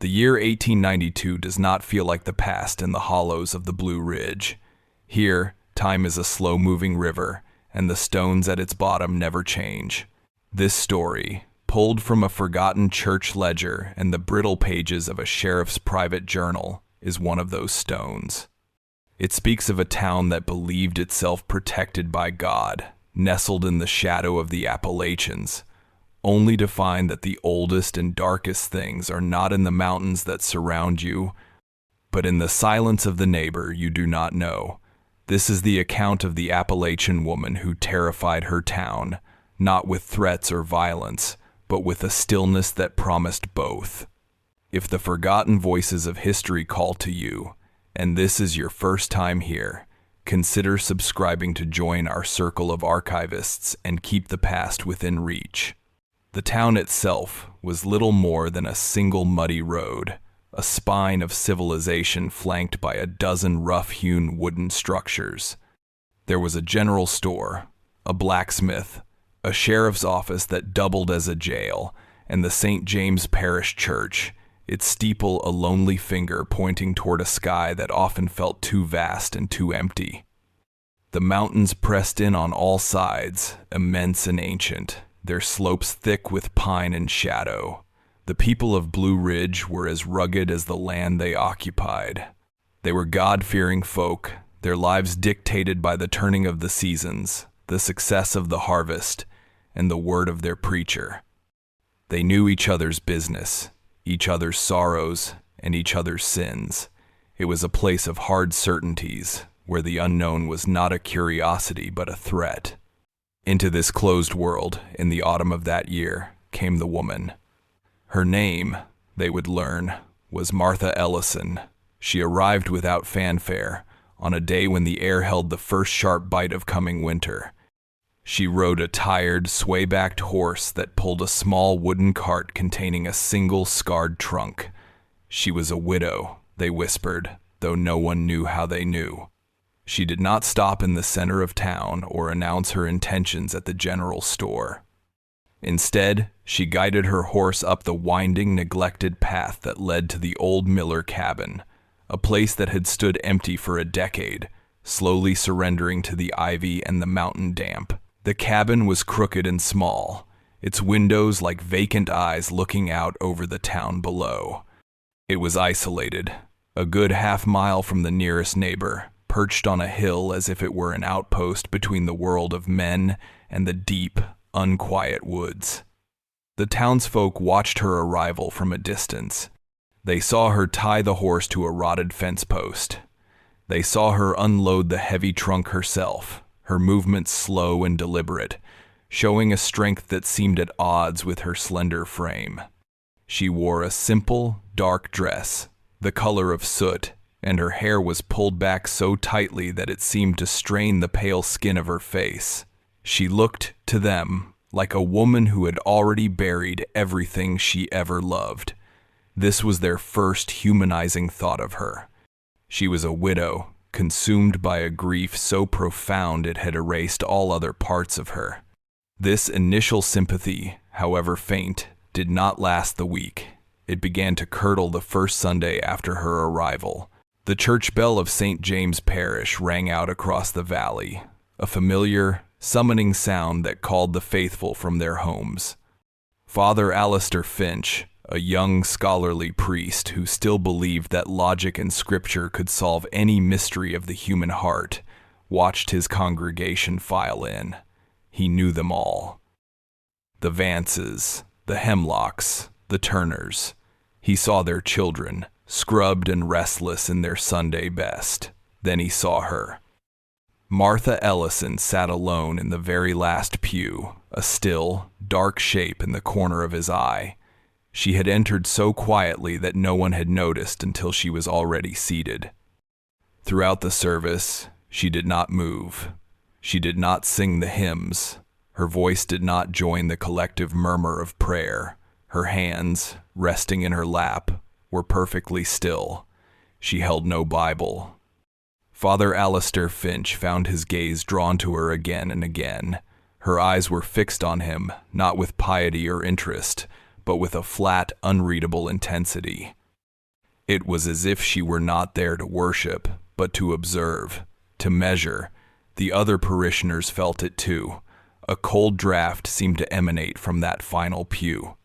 The year 1892 does not feel like the past in the hollows of the Blue Ridge. Here, time is a slow-moving river, and the stones at its bottom never change. This story, pulled from a forgotten church ledger and the brittle pages of a sheriff's private journal, is one of those stones. It speaks of a town that believed itself protected by God, nestled in the shadow of the Appalachians, only to find that the oldest and darkest things are not in the mountains that surround you, but in the silence of the neighbor you do not know. This is the account of the Appalachian woman who terrified her town, not with threats or violence, but with a stillness that promised both. If the forgotten voices of history call to you, and this is your first time here, consider subscribing to join our circle of archivists and keep the past within reach. The town itself was little more than a single muddy road, a spine of civilization flanked by a dozen rough-hewn wooden structures. There was a general store, a blacksmith, a sheriff's office that doubled as a jail, and the St. James Parish Church, its steeple a lonely finger pointing toward a sky that often felt too vast and too empty. The mountains pressed in on all sides, immense and ancient, their slopes thick with pine and shadow. The people of Blue Ridge were as rugged as the land they occupied. They were God-fearing folk, their lives dictated by the turning of the seasons, the success of the harvest, and the word of their preacher. They knew each other's business, each other's sorrows, and each other's sins. It was a place of hard certainties, where the unknown was not a curiosity but a threat. Into this closed world, in the autumn of that year, came the woman. Her name, they would learn, was Martha Ellison. She arrived without fanfare, on a day when the air held the first sharp bite of coming winter. She rode a tired, sway-backed horse that pulled a small wooden cart containing a single scarred trunk. She was a widow, they whispered, though no one knew how they knew. She did not stop in the center of town or announce her intentions at the general store. Instead, she guided her horse up the winding, neglected path that led to the old Miller cabin, a place that had stood empty for a decade, slowly surrendering to the ivy and the mountain damp. The cabin was crooked and small, its windows like vacant eyes looking out over the town below. It was isolated, a good half-mile from the nearest neighbor, perched on a hill as if it were an outpost between the world of men and the deep, unquiet woods. The townsfolk watched her arrival from a distance. They saw her tie the horse to a rotted fence post. They saw her unload the heavy trunk herself, her movements slow and deliberate, showing a strength that seemed at odds with her slender frame. She wore a simple, dark dress, the color of soot, and her hair was pulled back so tightly that it seemed to strain the pale skin of her face. She looked, to them, like a woman who had already buried everything she ever loved. This was their first humanizing thought of her. She was a widow, consumed by a grief so profound it had erased all other parts of her. This initial sympathy, however faint, did not last the week. It began to curdle the first Sunday after her arrival. The church bell of St. James Parish rang out across the valley, a familiar, summoning sound that called the faithful from their homes. Father Alistair Finch, a young scholarly priest who still believed that logic and scripture could solve any mystery of the human heart, watched his congregation file in. He knew them all. The Vances, the Hemlocks, the Turners. He saw their children, scrubbed and restless in their Sunday best. Then he saw her. Martha Ellison sat alone in the very last pew, a still, dark shape in the corner of his eye. She had entered so quietly that no one had noticed until she was already seated. Throughout the service, she did not move. She did not sing the hymns. Her voice did not join the collective murmur of prayer. Her hands, resting in her lap, were perfectly still. She held no Bible. Father Alistair Finch found his gaze drawn to her again and again. Her eyes were fixed on him, not with piety or interest, but with a flat, unreadable intensity. It was as if she were not there to worship, but to observe, to measure. The other parishioners felt it too. A cold draft seemed to emanate from that final pew.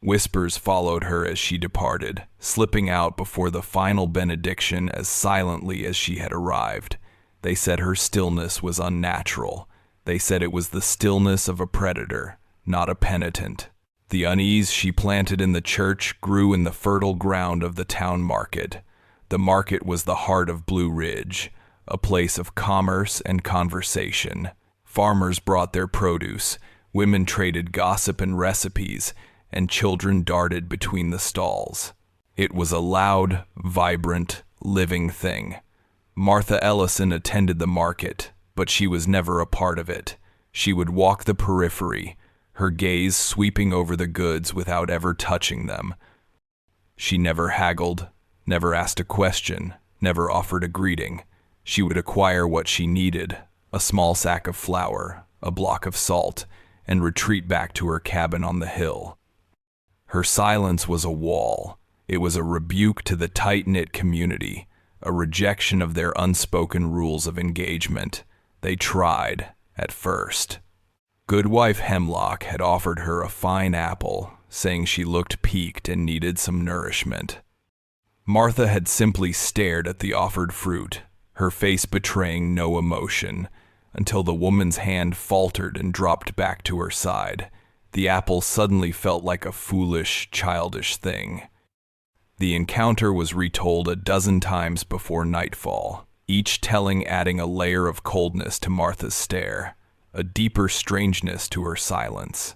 Whispers followed her as she departed, slipping out before the final benediction as silently as she had arrived. They said her stillness was unnatural. They said it was the stillness of a predator, not a penitent. The unease she planted in the church grew in the fertile ground of the town market. The market was the heart of Blue Ridge, a place of commerce and conversation. Farmers brought their produce, women traded gossip and recipes, and children darted between the stalls. It was a loud, vibrant, living thing. Martha Ellison attended the market, but she was never a part of it. She would walk the periphery, her gaze sweeping over the goods without ever touching them. She never haggled, never asked a question, never offered a greeting. She would acquire what she needed, a small sack of flour, a block of salt, and retreat back to her cabin on the hill. Her silence was a wall. It was a rebuke to the tight-knit community, a rejection of their unspoken rules of engagement. They tried, at first. Goodwife Hemlock had offered her a fine apple, saying she looked peaked and needed some nourishment. Martha had simply stared at the offered fruit, her face betraying no emotion, until the woman's hand faltered and dropped back to her side. The apple suddenly felt like a foolish, childish thing. The encounter was retold a dozen times before nightfall, each telling adding a layer of coldness to Martha's stare, a deeper strangeness to her silence.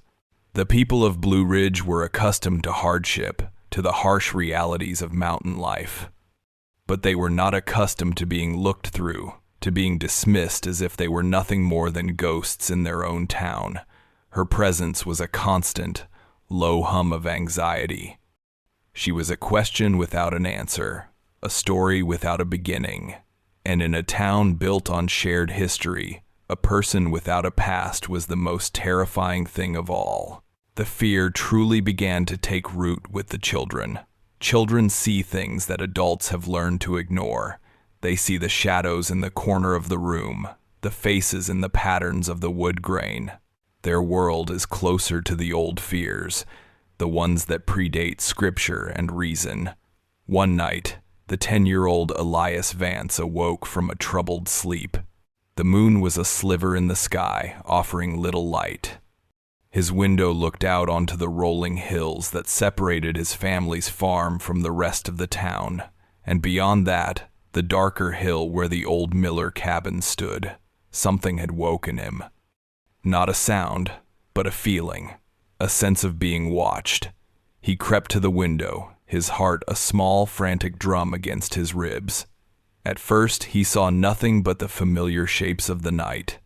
The people of Blue Ridge were accustomed to hardship, to the harsh realities of mountain life. But they were not accustomed to being looked through, to being dismissed as if they were nothing more than ghosts in their own town. Her presence was a constant, low hum of anxiety. She was a question without an answer, a story without a beginning, and in a town built on shared history, a person without a past was the most terrifying thing of all. The fear truly began to take root with the children. Children see things that adults have learned to ignore. They see the shadows in the corner of the room, the faces in the patterns of the wood grain. Their world is closer to the old fears, the ones that predate scripture and reason. One night, the 10-year-old Elias Vance awoke from a troubled sleep. The moon was a sliver in the sky, offering little light. His window looked out onto the rolling hills that separated his family's farm from the rest of the town, and beyond that, the darker hill where the old Miller cabin stood. Something had woken him. Not a sound, but a feeling, a sense of being watched. He crept to the window, his heart a small, frantic drum against his ribs. At first, he saw nothing but the familiar shapes of the night.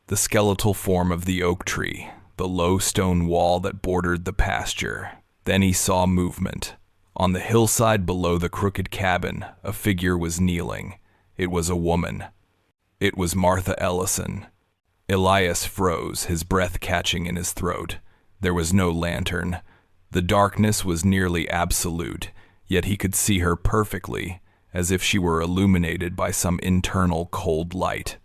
The skeletal form of the oak tree, the low stone wall that bordered the pasture. Then he saw movement. On the hillside below the crooked cabin, a figure was kneeling. It was a woman. It was Martha Ellison. Elias froze, his breath catching in his throat. There was no lantern. The darkness was nearly absolute, yet he could see her perfectly, as if she were illuminated by some internal cold light.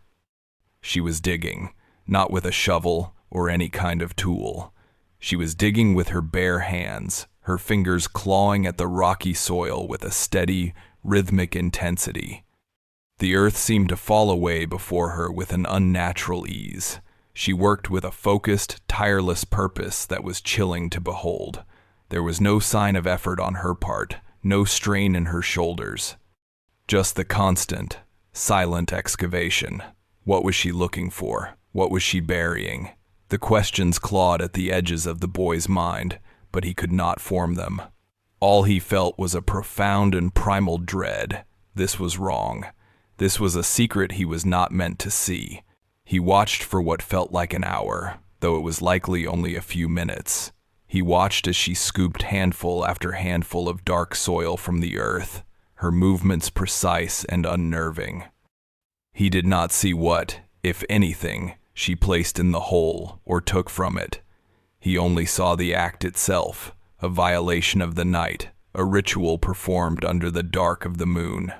She was digging, not with a shovel or any kind of tool. She was digging with her bare hands, her fingers clawing at the rocky soil with a steady, rhythmic intensity. The earth seemed to fall away before her with an unnatural ease. She worked with a focused, tireless purpose that was chilling to behold. There was no sign of effort on her part, no strain in her shoulders. Just the constant, silent excavation. What was she looking for? What was she burying? The questions clawed at the edges of the boy's mind, but he could not form them. All he felt was a profound and primal dread. This was wrong. This was a secret he was not meant to see. He watched for what felt like an hour, though it was likely only a few minutes. He watched as she scooped handful after handful of dark soil from the earth, her movements precise and unnerving. He did not see what, if anything, she placed in the hole or took from it. He only saw the act itself, a violation of the night, a ritual performed under the dark of the moon.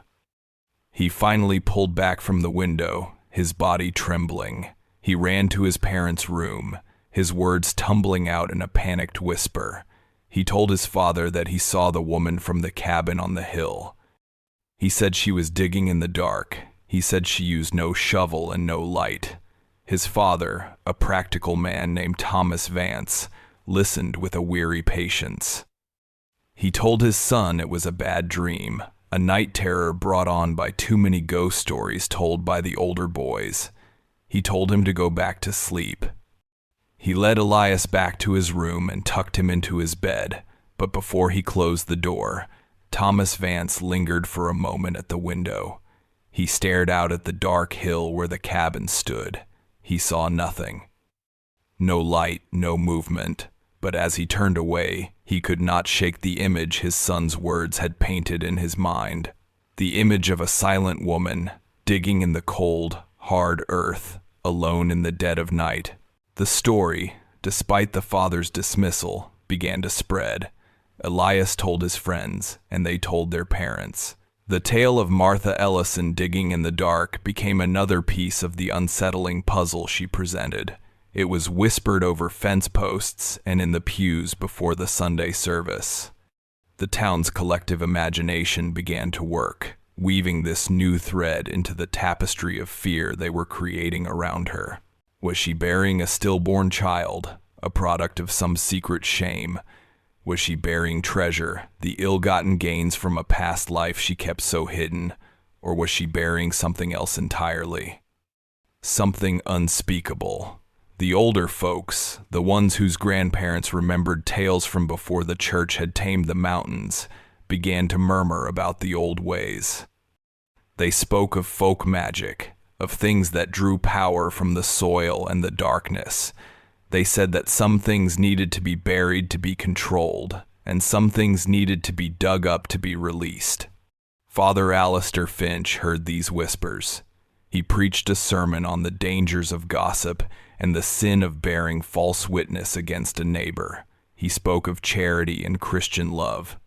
He finally pulled back from the window, his body trembling. He ran to his parents' room, his words tumbling out in a panicked whisper. He told his father that he saw the woman from the cabin on the hill. He said she was digging in the dark. He said she used no shovel and no light. His father, a practical man named Thomas Vance, listened with a weary patience. He told his son it was a bad dream, a night terror brought on by too many ghost stories told by the older boys. He told him to go back to sleep. He led Elias back to his room and tucked him into his bed, but before he closed the door, Thomas Vance lingered for a moment at the window. He stared out at the dark hill where the cabin stood. He saw nothing. No light, no movement, but as he turned away, he could not shake the image his son's words had painted in his mind. The image of a silent woman, digging in the cold, hard earth, alone in the dead of night. The story, despite the father's dismissal, began to spread. Elias told his friends, and they told their parents. The tale of Martha Ellison digging in the dark became another piece of the unsettling puzzle she presented. It was whispered over fence posts and in the pews before the Sunday service. The town's collective imagination began to work, weaving this new thread into the tapestry of fear they were creating around her. Was she burying a stillborn child, a product of some secret shame? Was she burying treasure, the ill-gotten gains from a past life she kept so hidden? Or was she burying something else entirely? Something unspeakable. The older folks, the ones whose grandparents remembered tales from before the church had tamed the mountains, began to murmur about the old ways. They spoke of folk magic, of things that drew power from the soil and the darkness. They said that some things needed to be buried to be controlled, and some things needed to be dug up to be released. Father Alistair Finch heard these whispers. He preached a sermon on the dangers of gossip and the sin of bearing false witness against a neighbor. He spoke of charity and Christian love.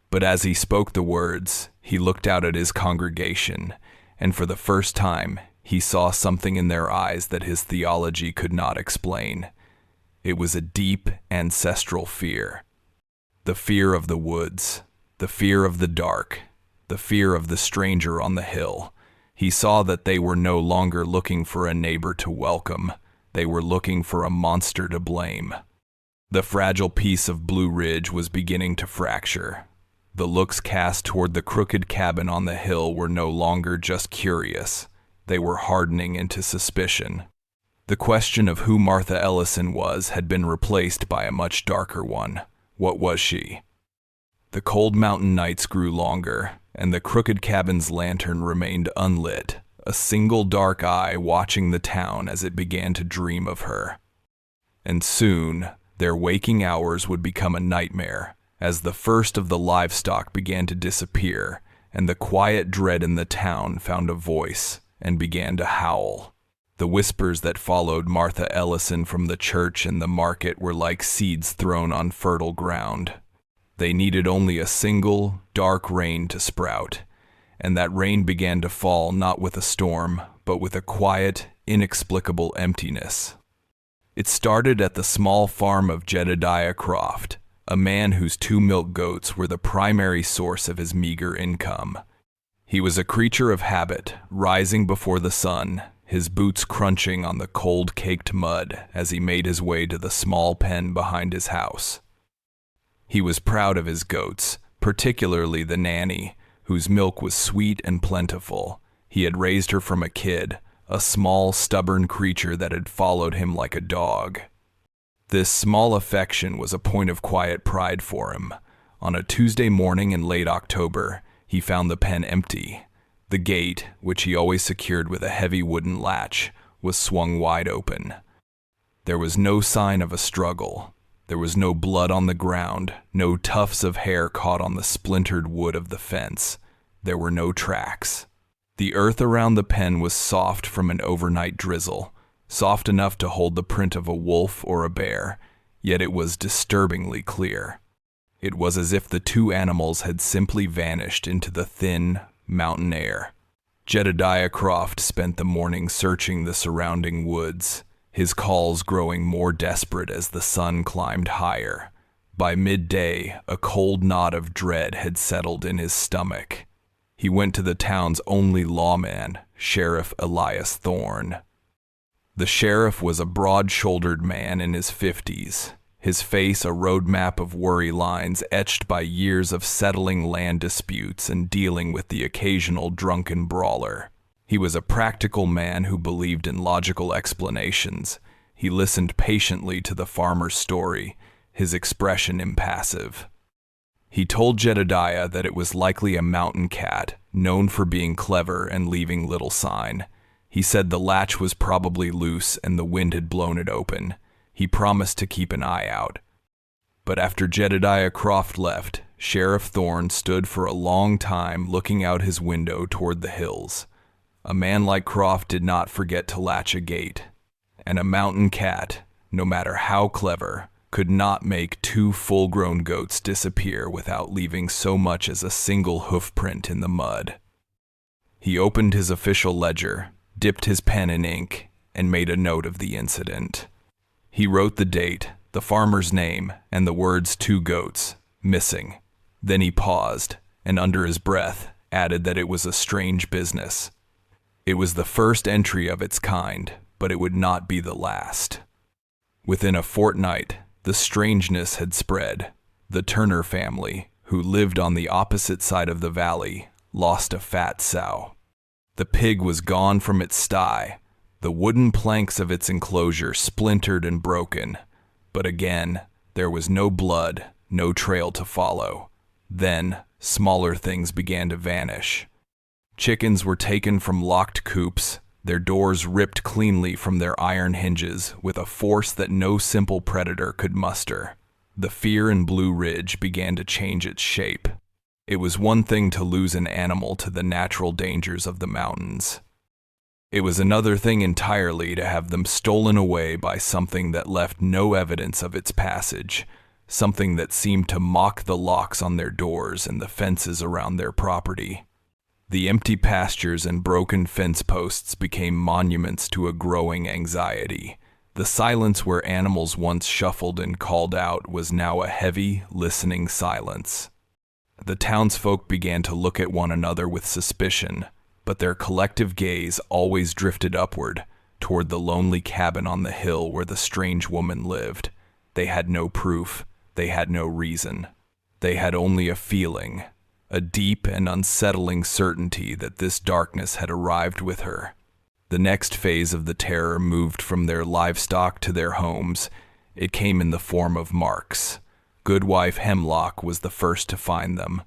But as he spoke the words, he looked out at his congregation, and for the first time, he saw something in their eyes that his theology could not explain. It was a deep, ancestral fear. The fear of the woods, the fear of the dark, the fear of the stranger on the hill. He saw that they were no longer looking for a neighbor to welcome. They were looking for a monster to blame. The fragile piece of Blue Ridge was beginning to fracture. The looks cast toward the crooked cabin on the hill were no longer just curious. They were hardening into suspicion. The question of who Martha Ellison was had been replaced by a much darker one. What was she? The cold mountain nights grew longer, and the crooked cabin's lantern remained unlit, a single dark eye watching the town as it began to dream of her. And soon, their waking hours would become a nightmare, as the first of the livestock began to disappear, and the quiet dread in the town found a voice and began to howl. The whispers that followed Martha Ellison from the church and the market were like seeds thrown on fertile ground. They needed only a single, dark rain to sprout, and that rain began to fall not with a storm, but with a quiet, inexplicable emptiness. It started at the small farm of Jedediah Croft, a man whose 2 milk goats were the primary source of his meager income. He was a creature of habit, rising before the sun, his boots crunching on the cold-caked mud as he made his way to the small pen behind his house. He was proud of his goats, particularly the nanny, whose milk was sweet and plentiful. He had raised her from a kid, a small, stubborn creature that had followed him like a dog. This small affection was a point of quiet pride for him. On a Tuesday morning in late October, he found the pen empty. The gate, which he always secured with a heavy wooden latch, was swung wide open. There was no sign of a struggle. There was no blood on the ground, no tufts of hair caught on the splintered wood of the fence. There were no tracks. The earth around the pen was soft from an overnight drizzle, soft enough to hold the print of a wolf or a bear, yet it was disturbingly clear. It was as if the two animals had simply vanished into the thin, mountain air. Jedediah Croft spent the morning searching the surrounding woods, his calls growing more desperate as the sun climbed higher. By midday, a cold knot of dread had settled in his stomach. He went to the town's only lawman, Sheriff Elias Thorne. The sheriff was a broad-shouldered man in his 50s, his face a roadmap of worry lines etched by years of settling land disputes and dealing with the occasional drunken brawler. He was a practical man who believed in logical explanations. He listened patiently to the farmer's story, his expression impassive. He told Jedediah that it was likely a mountain cat, known for being clever and leaving little sign. He said the latch was probably loose and the wind had blown it open. He promised to keep an eye out. But after Jedediah Croft left, Sheriff Thorne stood for a long time looking out his window toward the hills. A man like Croft did not forget to latch a gate. And a mountain cat, no matter how clever, could not make two full-grown goats disappear without leaving so much as a single hoofprint in the mud. He opened his official ledger, dipped his pen in ink, and made a note of the incident. He wrote the date, the farmer's name, and the words 2 goats, missing. Then he paused, and under his breath, added that it was a strange business. It was the first entry of its kind, but it would not be the last. Within a fortnight, the strangeness had spread. The Turner family, who lived on the opposite side of the valley, lost a fat sow. The pig was gone from its sty. The wooden planks of its enclosure splintered and broken. But again, there was no blood, no trail to follow. Then, smaller things began to vanish. Chickens were taken from locked coops, their doors ripped cleanly from their iron hinges with a force that no simple predator could muster. The fear in Blue Ridge began to change its shape. It was one thing to lose an animal to the natural dangers of the mountains. It was another thing entirely to have them stolen away by something that left no evidence of its passage, something that seemed to mock the locks on their doors and the fences around their property. The empty pastures and broken fence posts became monuments to a growing anxiety. The silence where animals once shuffled and called out was now a heavy, listening silence. The townsfolk began to look at one another with suspicion, but their collective gaze always drifted upward, toward the lonely cabin on the hill where the strange woman lived. They had no proof, they had no reason. They had only a feeling, a deep and unsettling certainty that this darkness had arrived with her. The next phase of the terror moved from their livestock to their homes. It came in the form of marks. Goodwife Hemlock was the first to find them.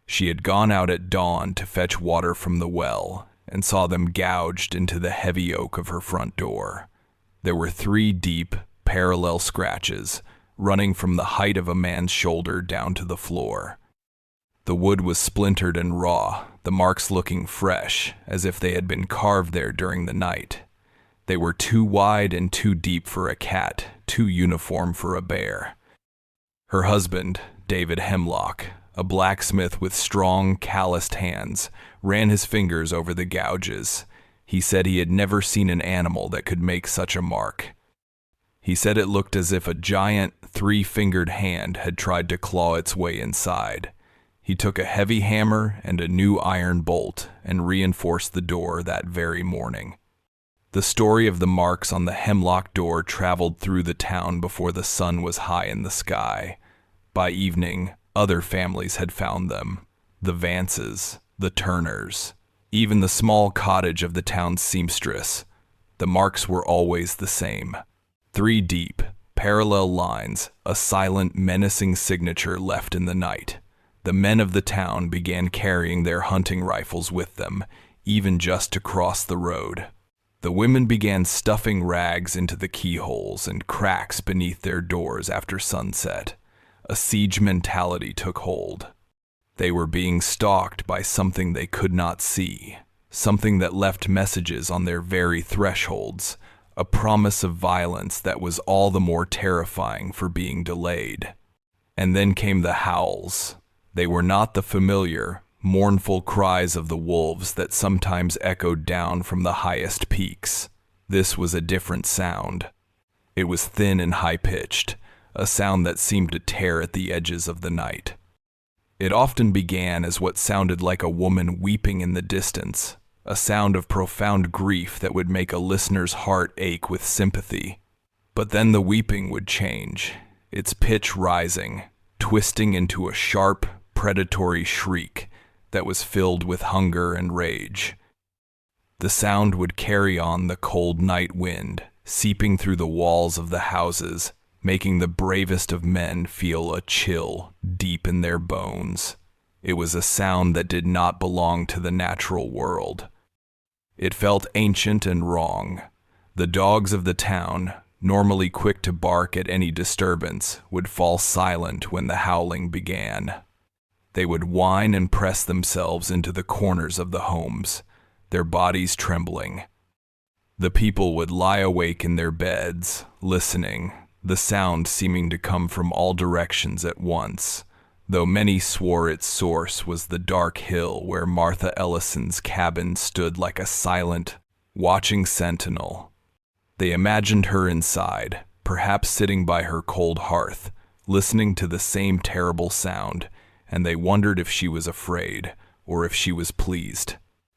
She had gone out at dawn to fetch water from the well and saw them gouged into the heavy oak of her front door. There were 3 deep, parallel scratches, running from the height of a man's shoulder down to the floor. The wood was splintered and raw, the marks looking fresh, as if they had been carved there during the night. They were too wide and too deep for a cat, too uniform for a bear. Her husband, David Hemlock, a blacksmith with strong, calloused hands, ran his fingers over the gouges. He said he had never seen an animal that could make such a mark. He said it looked as if a giant, 3-fingered hand had tried to claw its way inside. He took a heavy hammer and a new iron bolt and reinforced the door that very morning. The story of the marks on the Hemlock door traveled through the town before the sun was high in the sky. By evening, other families had found them. The Vances, the Turners, even the small cottage of the town's seamstress. The marks were always the same. 3 deep, parallel lines, a silent, menacing signature left in the night. The men of the town began carrying their hunting rifles with them, even just to cross the road. The women began stuffing rags into the keyholes and cracks beneath their doors after sunset. A siege mentality took hold. They were being stalked by something they could not see, something that left messages on their very thresholds, a promise of violence that was all the more terrifying for being delayed. And then came the howls. They were not the familiar, mournful cries of the wolves that sometimes echoed down from the highest peaks. This was a different sound. It was thin and high-pitched, a sound that seemed to tear at the edges of the night. It often began as what sounded like a woman weeping in the distance, a sound of profound grief that would make a listener's heart ache with sympathy. But then the weeping would change, its pitch rising, twisting into a sharp, predatory shriek that was filled with hunger and rage. The sound would carry on the cold night wind, seeping through the walls of the houses, making the bravest of men feel a chill deep in their bones. It was a sound that did not belong to the natural world. It felt ancient and wrong. The dogs of the town, normally quick to bark at any disturbance, would fall silent when the howling began. They would whine and press themselves into the corners of the homes, their bodies trembling. The people would lie awake in their beds, listening, the sound seeming to come from all directions at once, though many swore its source was the dark hill where Martha Ellison's cabin stood like a silent, watching sentinel. They imagined her inside, perhaps sitting by her cold hearth, listening to the same terrible sound, and they wondered if she was afraid, or if she was pleased.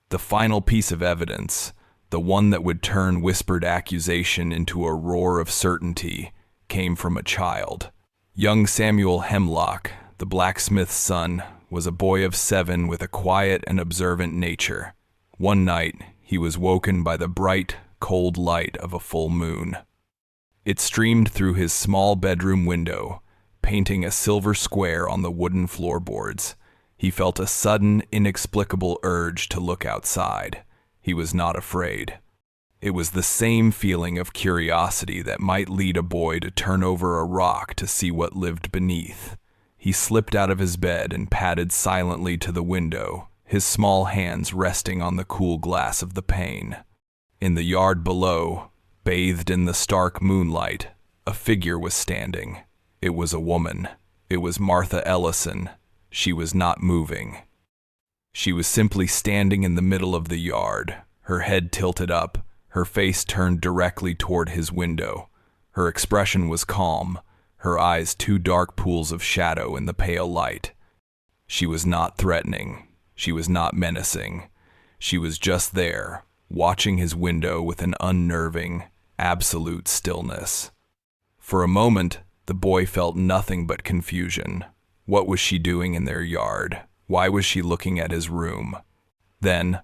The final piece of evidence, the one that would turn whispered accusation into a roar of certainty, came from a child. Young Samuel Hemlock, the blacksmith's son, was a boy of 7 with a quiet and observant nature. One night, he was woken by the bright, cold light of a full moon. It streamed through his small bedroom window, painting a silver square on the wooden floorboards. He felt a sudden, inexplicable urge to look outside. He was not afraid. It was the same feeling of curiosity that might lead a boy to turn over a rock to see what lived beneath. He slipped out of his bed and padded silently to the window, his small hands resting on the cool glass of the pane. In the yard below, bathed in the stark moonlight, a figure was standing. It was a woman. It was Martha Ellison. She was not moving. She was simply standing in the middle of the yard, her head tilted up, her face turned directly toward his window. Her expression was calm, her eyes 2 dark pools of shadow in the pale light. She was not threatening. She was not menacing. She was just there, watching his window with an unnerving, absolute stillness. For a moment, the boy felt nothing but confusion. What was she doing in their yard? Why was she looking at his room? Then,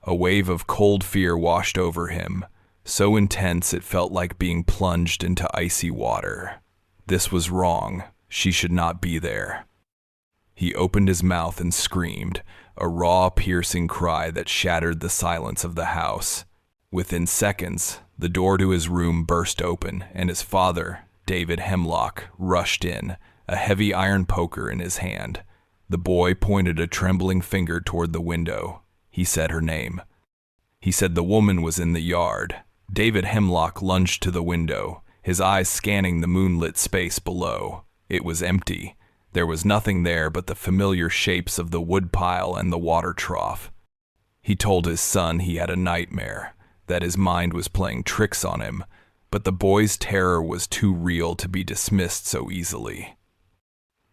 a wave of cold fear washed over him, so intense it felt like being plunged into icy water. This was wrong. She should not be there. He opened his mouth and screamed, a raw, piercing cry that shattered the silence of the house. Within seconds, the door to his room burst open, and his father, David Hemlock, rushed in, a heavy iron poker in his hand. The boy pointed a trembling finger toward the window. He said her name. He said the woman was in the yard. David Hemlock lunged to the window, his eyes scanning the moonlit space below. It was empty. There was nothing there but the familiar shapes of the woodpile and the water trough. He told his son he had a nightmare, that his mind was playing tricks on him, but the boy's terror was too real to be dismissed so easily.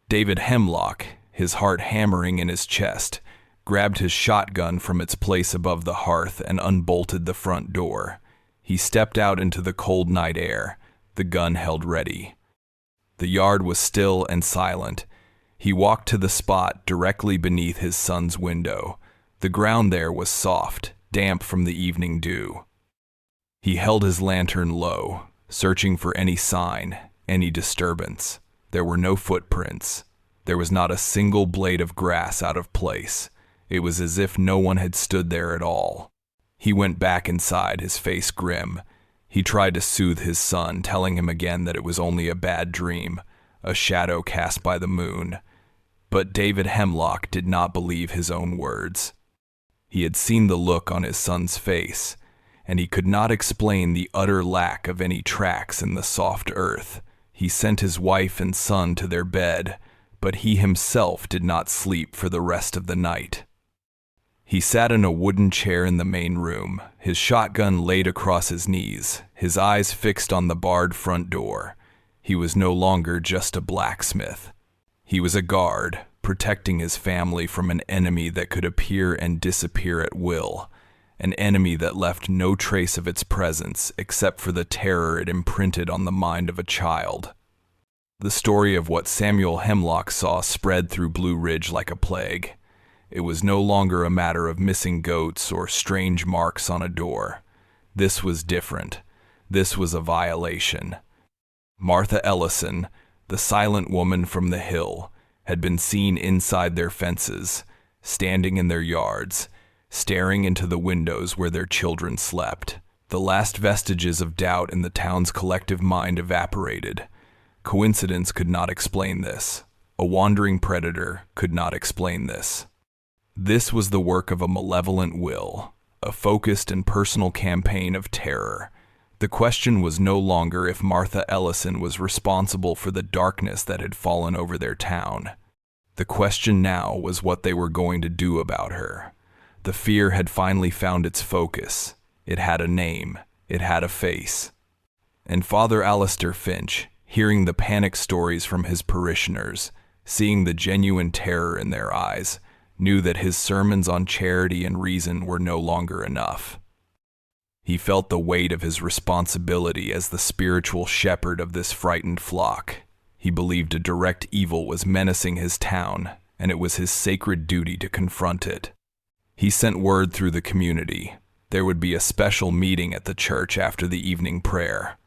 David Hemlock, his heart hammering in his chest, grabbed his shotgun from its place above the hearth and unbolted the front door. He stepped out into the cold night air, the gun held ready. The yard was still and silent. He walked to the spot directly beneath his son's window. The ground there was soft, damp from the evening dew. He held his lantern low, searching for any sign, any disturbance. There were no footprints. There was not a single blade of grass out of place. It was as if no one had stood there at all. He went back inside, his face grim. He tried to soothe his son, telling him again that it was only a bad dream, a shadow cast by the moon. But David Hemlock did not believe his own words. He had seen the look on his son's face, and he could not explain the utter lack of any tracks in the soft earth. He sent his wife and son to their bed, but he himself did not sleep for the rest of the night. He sat in a wooden chair in the main room, his shotgun laid across his knees, his eyes fixed on the barred front door. He was no longer just a blacksmith. He was a guard, protecting his family from an enemy that could appear and disappear at will, an enemy that left no trace of its presence except for the terror it imprinted on the mind of a child. The story of what Samuel Hemlock saw spread through Blue Ridge like a plague. It was no longer a matter of missing goats or strange marks on a door. This was different. This was a violation. Martha Ellison, the silent woman from the hill, had been seen inside their fences, standing in their yards, staring into the windows where their children slept. The last vestiges of doubt in the town's collective mind evaporated. Coincidence could not explain this. A wandering predator could not explain this. This was the work of a malevolent will, a focused and personal campaign of terror. The question was no longer if Martha Ellison was responsible for the darkness that had fallen over their town. The question now was what they were going to do about her. The fear had finally found its focus. It had a name. It had a face. And Father Alistair Finch, hearing the panic stories from his parishioners, seeing the genuine terror in their eyes, knew that his sermons on charity and reason were no longer enough. He felt the weight of his responsibility as the spiritual shepherd of this frightened flock. He believed a direct evil was menacing his town, and it was his sacred duty to confront it. He sent word through the community. There would be a special meeting at the church after the evening prayer.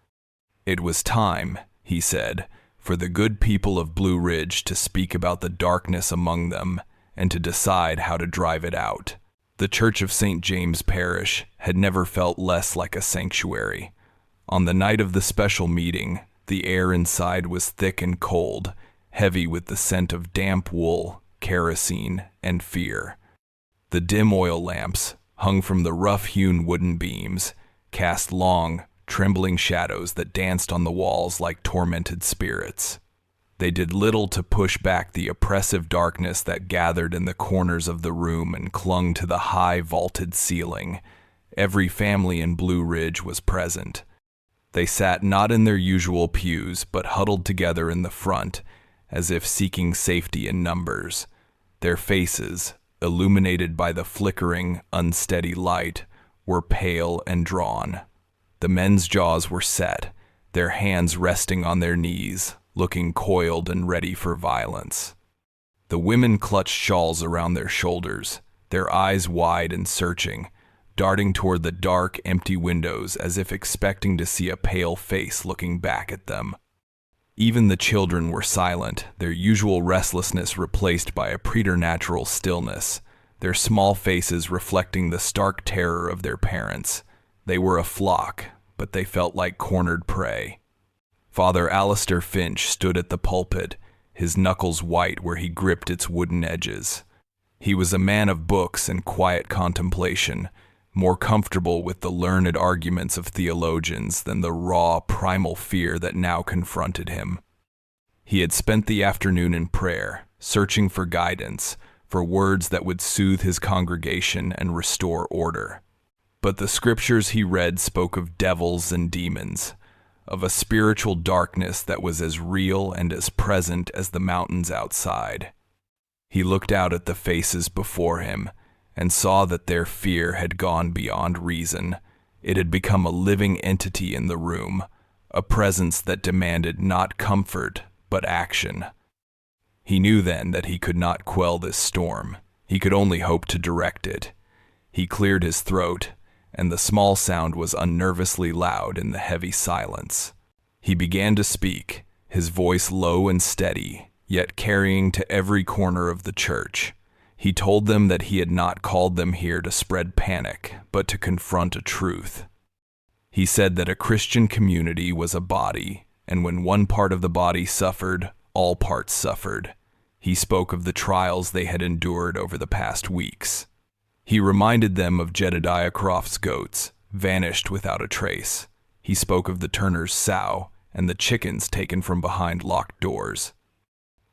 It was time, he said, for the good people of Blue Ridge to speak about the darkness among them and to decide how to drive it out. The Church of St. James Parish had never felt less like a sanctuary. On the night of the special meeting, the air inside was thick and cold, heavy with the scent of damp wool, kerosene, and fear. The dim oil lamps, hung from the rough-hewn wooden beams, cast long, trembling shadows that danced on the walls like tormented spirits. They did little to push back the oppressive darkness that gathered in the corners of the room and clung to the high vaulted ceiling. Every family in Blue Ridge was present. They sat not in their usual pews, but huddled together in the front, as if seeking safety in numbers. Their faces, illuminated by the flickering, unsteady light, were pale and drawn. The men's jaws were set, their hands resting on their knees, looking coiled and ready for violence. The women clutched shawls around their shoulders, their eyes wide and searching, darting toward the dark, empty windows as if expecting to see a pale face looking back at them. Even the children were silent, their usual restlessness replaced by a preternatural stillness, their small faces reflecting the stark terror of their parents. They were a flock, but they felt like cornered prey. Father Alistair Finch stood at the pulpit, his knuckles white where he gripped its wooden edges. He was a man of books and quiet contemplation, more comfortable with the learned arguments of theologians than the raw, primal fear that now confronted him. He had spent the afternoon in prayer, searching for guidance, for words that would soothe his congregation and restore order. But the scriptures he read spoke of devils and demons, of a spiritual darkness that was as real and as present as the mountains outside. He looked out at the faces before him and saw that their fear had gone beyond reason. It had become a living entity in the room, a presence that demanded not comfort, but action. He knew then that he could not quell this storm. He could only hope to direct it. He cleared his throat, and the small sound was unnervously loud in the heavy silence. He began to speak, his voice low and steady, yet carrying to every corner of the church. He told them that he had not called them here to spread panic, but to confront a truth. He said that a Christian community was a body, and when one part of the body suffered, all parts suffered. He spoke of the trials they had endured over the past weeks. He reminded them of Jedediah Croft's goats, vanished without a trace. He spoke of the turner's sow and the chickens taken from behind locked doors.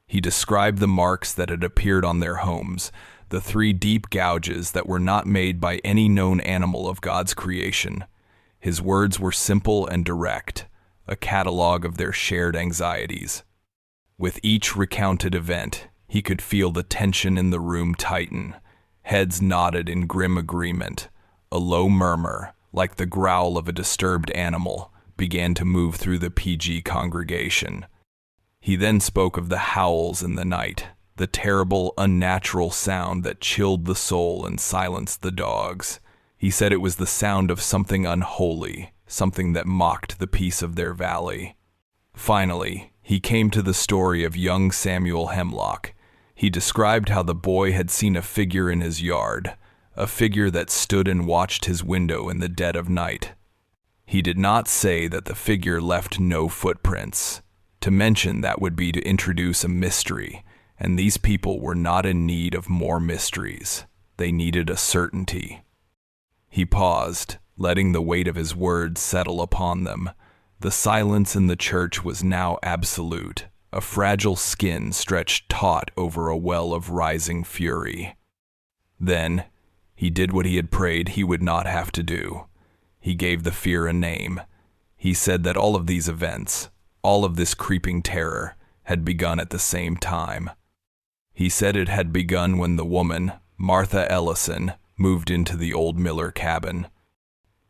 He described the marks that had appeared on their homes, the 3 deep gouges that were not made by any known animal of God's creation. His words were simple and direct, a catalog of their shared anxieties. With each recounted event, he could feel the tension in the room tighten. Heads nodded in grim agreement. A low murmur, like the growl of a disturbed animal, began to move through the PG congregation. He then spoke of the howls in the night, the terrible, unnatural sound that chilled the soul and silenced the dogs. He said it was the sound of something unholy, something that mocked the peace of their valley. Finally, he came to the story of young Samuel Hemlock. He described how the boy had seen a figure in his yard, a figure that stood and watched his window in the dead of night. He did not say that the figure left no footprints. To mention that would be to introduce a mystery, and these people were not in need of more mysteries. They needed a certainty. He paused, letting the weight of his words settle upon them. The silence in the church was now absolute, a fragile skin stretched taut over a well of rising fury. Then, he did what he had prayed he would not have to do. He gave the fear a name. He said that all of these events, all of this creeping terror, had begun at the same time. He said it had begun when the woman, Martha Ellison, moved into the old Miller cabin.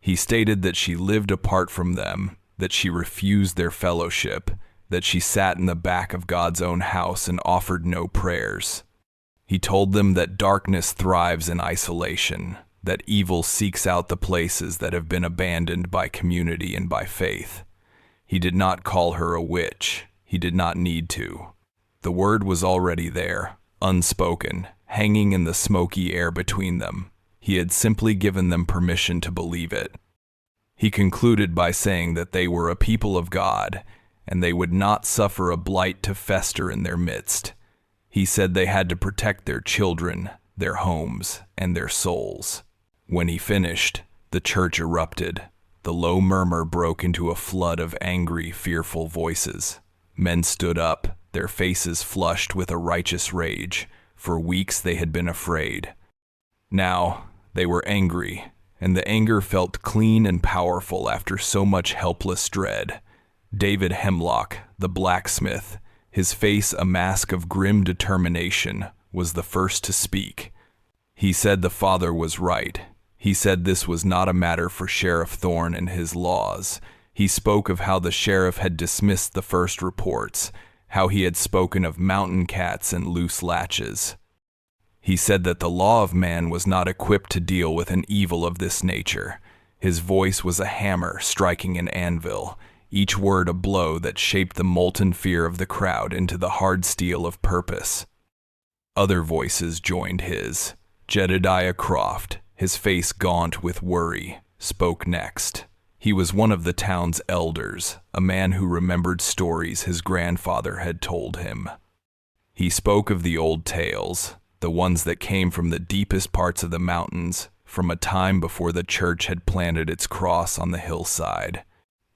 He stated that she lived apart from them, that she refused their fellowship, that she sat in the back of God's own house and offered no prayers. He told them that darkness thrives in isolation, that evil seeks out the places that have been abandoned by community and by faith. He did not call her a witch. He did not need to. The word was already there, unspoken, hanging in the smoky air between them. He had simply given them permission to believe it. He concluded by saying that they were a people of God, and they would not suffer a blight to fester in their midst. He said they had to protect their children, their homes, and their souls. When he finished, the church erupted. The low murmur broke into a flood of angry, fearful voices. Men stood up, their faces flushed with a righteous rage. For weeks they had been afraid. Now, they were angry, and the anger felt clean and powerful after so much helpless dread. David Hemlock, the blacksmith, his face a mask of grim determination, was the first to speak. He said the father was right. He said this was not a matter for Sheriff Thorne and his laws. He spoke of how the sheriff had dismissed the first reports, how he had spoken of mountain cats and loose latches. He said that the law of man was not equipped to deal with an evil of this nature. His voice was a hammer striking an anvil, each word a blow that shaped the molten fear of the crowd into the hard steel of purpose. Other voices joined his. Jedediah Croft, his face gaunt with worry, spoke next. He was one of the town's elders, a man who remembered stories his grandfather had told him. He spoke of the old tales, the ones that came from the deepest parts of the mountains, from a time before the church had planted its cross on the hillside.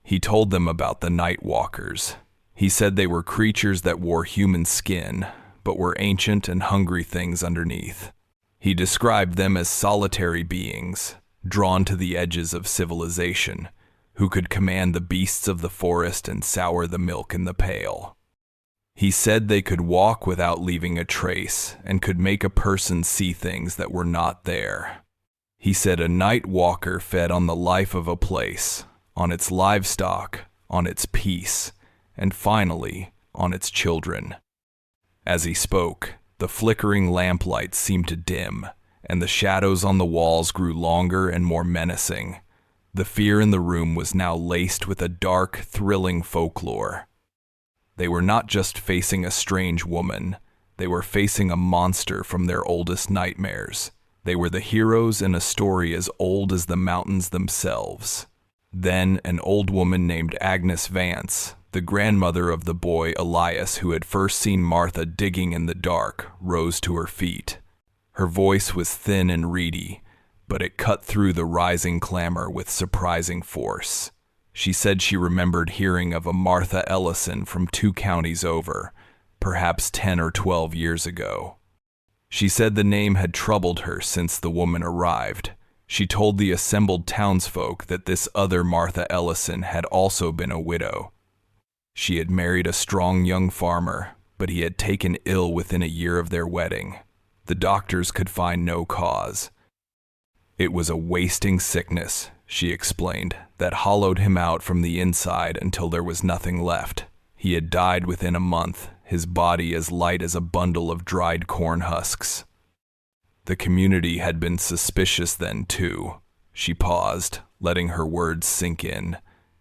He told them about the night walkers. He said they were creatures that wore human skin, but were ancient and hungry things underneath. He described them as solitary beings, drawn to the edges of civilization, who could command the beasts of the forest and sour the milk in the pail. He said they could walk without leaving a trace and could make a person see things that were not there. He said a night walker fed on the life of a place, on its livestock, on its peace, and finally, on its children. As he spoke, the flickering lamplight seemed to dim, and the shadows on the walls grew longer and more menacing. The fear in the room was now laced with a dark, thrilling folklore. They were not just facing a strange woman, they were facing a monster from their oldest nightmares. They were the heroes in a story as old as the mountains themselves. Then an old woman named Agnes Vance, the grandmother of the boy Elias who had first seen Martha digging in the dark, rose to her feet. Her voice was thin and reedy, but it cut through the rising clamor with surprising force. She said she remembered hearing of a Martha Ellison from 2 counties over, perhaps 10 or 12 years ago. She said the name had troubled her since the woman arrived. She told the assembled townsfolk that this other Martha Ellison had also been a widow. She had married a strong young farmer, but he had taken ill within a year of their wedding. The doctors could find no cause. It was a wasting sickness, she explained, that hollowed him out from the inside until there was nothing left. He had died within a month, his body as light as a bundle of dried corn husks. The community had been suspicious then, too. She paused, letting her words sink in.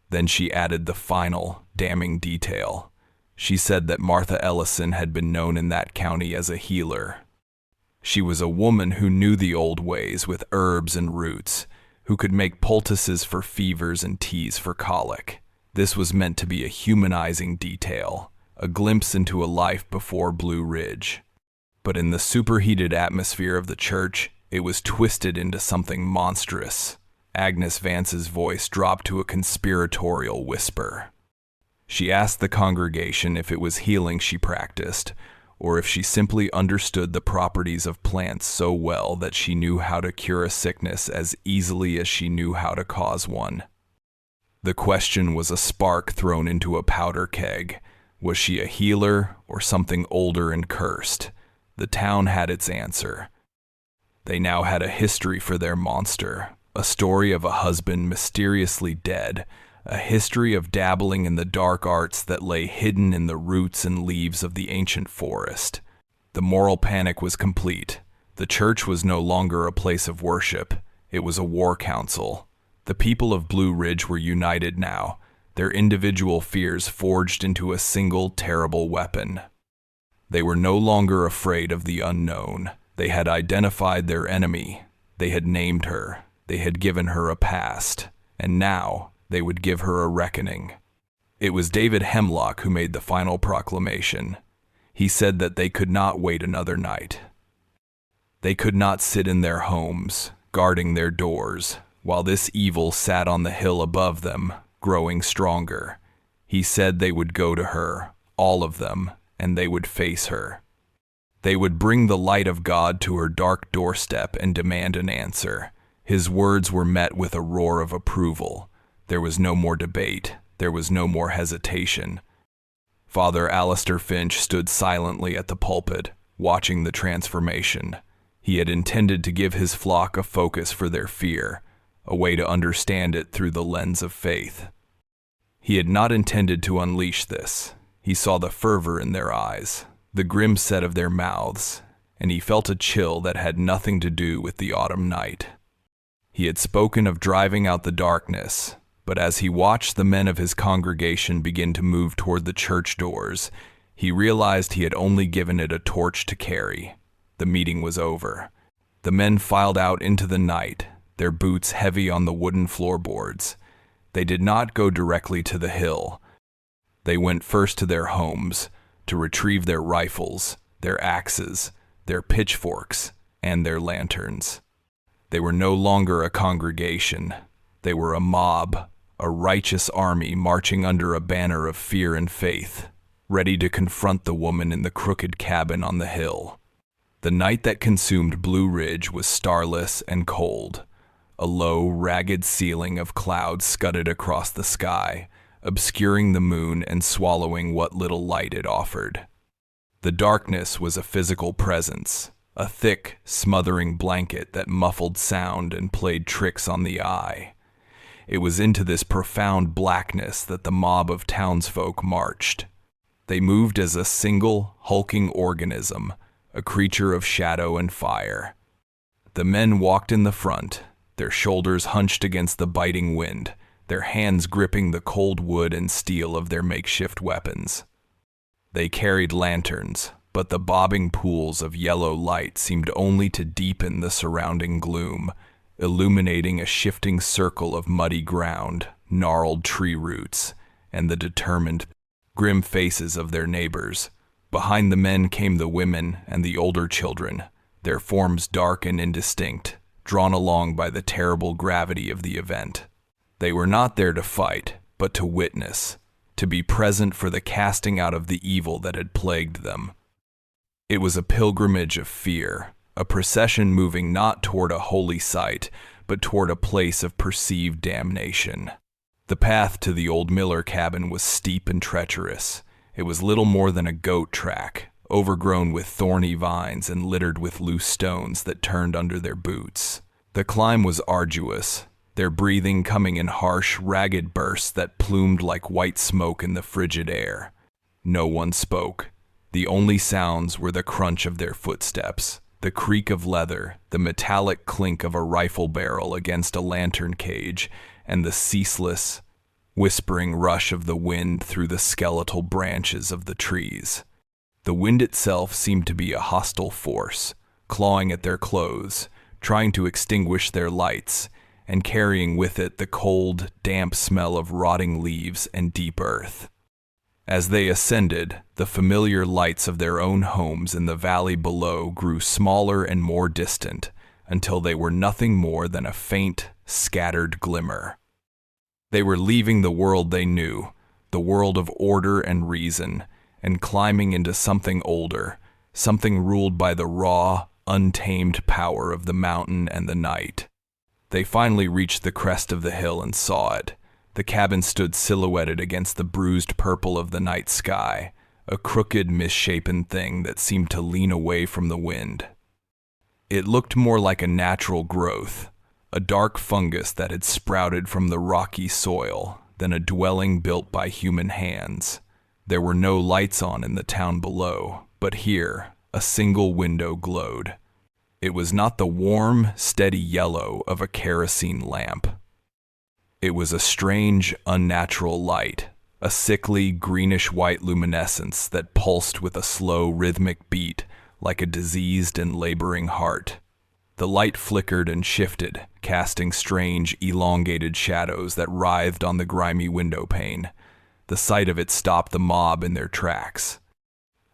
Then she added the final, damning detail. She said that Martha Ellison had been known in that county as a healer. She was a woman who knew the old ways with herbs and roots, who could make poultices for fevers and teas for colic. This was meant to be a humanizing detail, a glimpse into a life before Blue Ridge. But in the superheated atmosphere of the church, it was twisted into something monstrous. Agnes Vance's voice dropped to a conspiratorial whisper. She asked the congregation if it was healing she practiced, or if she simply understood the properties of plants so well that she knew how to cure a sickness as easily as she knew how to cause one. The question was a spark thrown into a powder keg. Was she a healer or something older and cursed? The town had its answer. They now had a history for their monster, a story of a husband mysteriously dead, a history of dabbling in the dark arts that lay hidden in the roots and leaves of the ancient forest. The moral panic was complete. The church was no longer a place of worship. It was a war council. The people of Blue Ridge were united now, their individual fears forged into a single terrible weapon. They were no longer afraid of the unknown. They had identified their enemy. They had named her. They had given her a past. And now, they would give her a reckoning. It was David Hemlock who made the final proclamation. He said that they could not wait another night. They could not sit in their homes, guarding their doors, while this evil sat on the hill above them, growing stronger. He said they would go to her, all of them, and they would face her. They would bring the light of God to her dark doorstep and demand an answer. His words were met with a roar of approval. There was no more debate. There was no more hesitation. Father Alistair Finch stood silently at the pulpit, watching the transformation. He had intended to give his flock a focus for their fear, a way to understand it through the lens of faith. He had not intended to unleash this. He saw the fervor in their eyes, the grim set of their mouths, and he felt a chill that had nothing to do with the autumn night. He had spoken of driving out the darkness, but as he watched the men of his congregation begin to move toward the church doors, he realized he had only given it a torch to carry. The meeting was over. The men filed out into the night, their boots heavy on the wooden floorboards. They did not go directly to the hill. They went first to their homes to retrieve their rifles, their axes, their pitchforks, and their lanterns. They were no longer a congregation. They were a mob, a righteous army marching under a banner of fear and faith, ready to confront the woman in the crooked cabin on the hill. The night that consumed Blue Ridge was starless and cold. A low, ragged ceiling of clouds scudded across the sky, obscuring the moon and swallowing what little light it offered. The darkness was a physical presence, a thick, smothering blanket that muffled sound and played tricks on the eye. It was into this profound blackness that the mob of townsfolk marched. They moved as a single, hulking organism, a creature of shadow and fire. The men walked in the front, their shoulders hunched against the biting wind, their hands gripping the cold wood and steel of their makeshift weapons. They carried lanterns, but the bobbing pools of yellow light seemed only to deepen the surrounding gloom, illuminating a shifting circle of muddy ground, gnarled tree roots, and the determined, grim faces of their neighbors. Behind the men came the women and the older children, their forms dark and indistinct, drawn along by the terrible gravity of the event. They were not there to fight, but to witness, to be present for the casting out of the evil that had plagued them. It was a pilgrimage of fear, a procession moving not toward a holy site, but toward a place of perceived damnation. The path to the old Miller cabin was steep and treacherous. It was little more than a goat track, overgrown with thorny vines and littered with loose stones that turned under their boots. The climb was arduous, their breathing coming in harsh, ragged bursts that plumed like white smoke in the frigid air. No one spoke. The only sounds were the crunch of their footsteps, the creak of leather, the metallic clink of a rifle barrel against a lantern cage, and the ceaseless, whispering rush of the wind through the skeletal branches of the trees. The wind itself seemed to be a hostile force, clawing at their clothes, trying to extinguish their lights, and carrying with it the cold, damp smell of rotting leaves and deep earth. As they ascended, the familiar lights of their own homes in the valley below grew smaller and more distant, until they were nothing more than a faint, scattered glimmer. They were leaving the world they knew, the world of order and reason, and climbing into something older, something ruled by the raw, untamed power of the mountain and the night. They finally reached the crest of the hill and saw it. The cabin stood silhouetted against the bruised purple of the night sky, a crooked, misshapen thing that seemed to lean away from the wind. It looked more like a natural growth, a dark fungus that had sprouted from the rocky soil, than a dwelling built by human hands. There were no lights on in the town below, but here, a single window glowed. It was not the warm, steady yellow of a kerosene lamp. It was a strange, unnatural light, a sickly, greenish-white luminescence that pulsed with a slow, rhythmic beat, like a diseased and laboring heart. The light flickered and shifted, casting strange, elongated shadows that writhed on the grimy window pane. The sight of it stopped the mob in their tracks.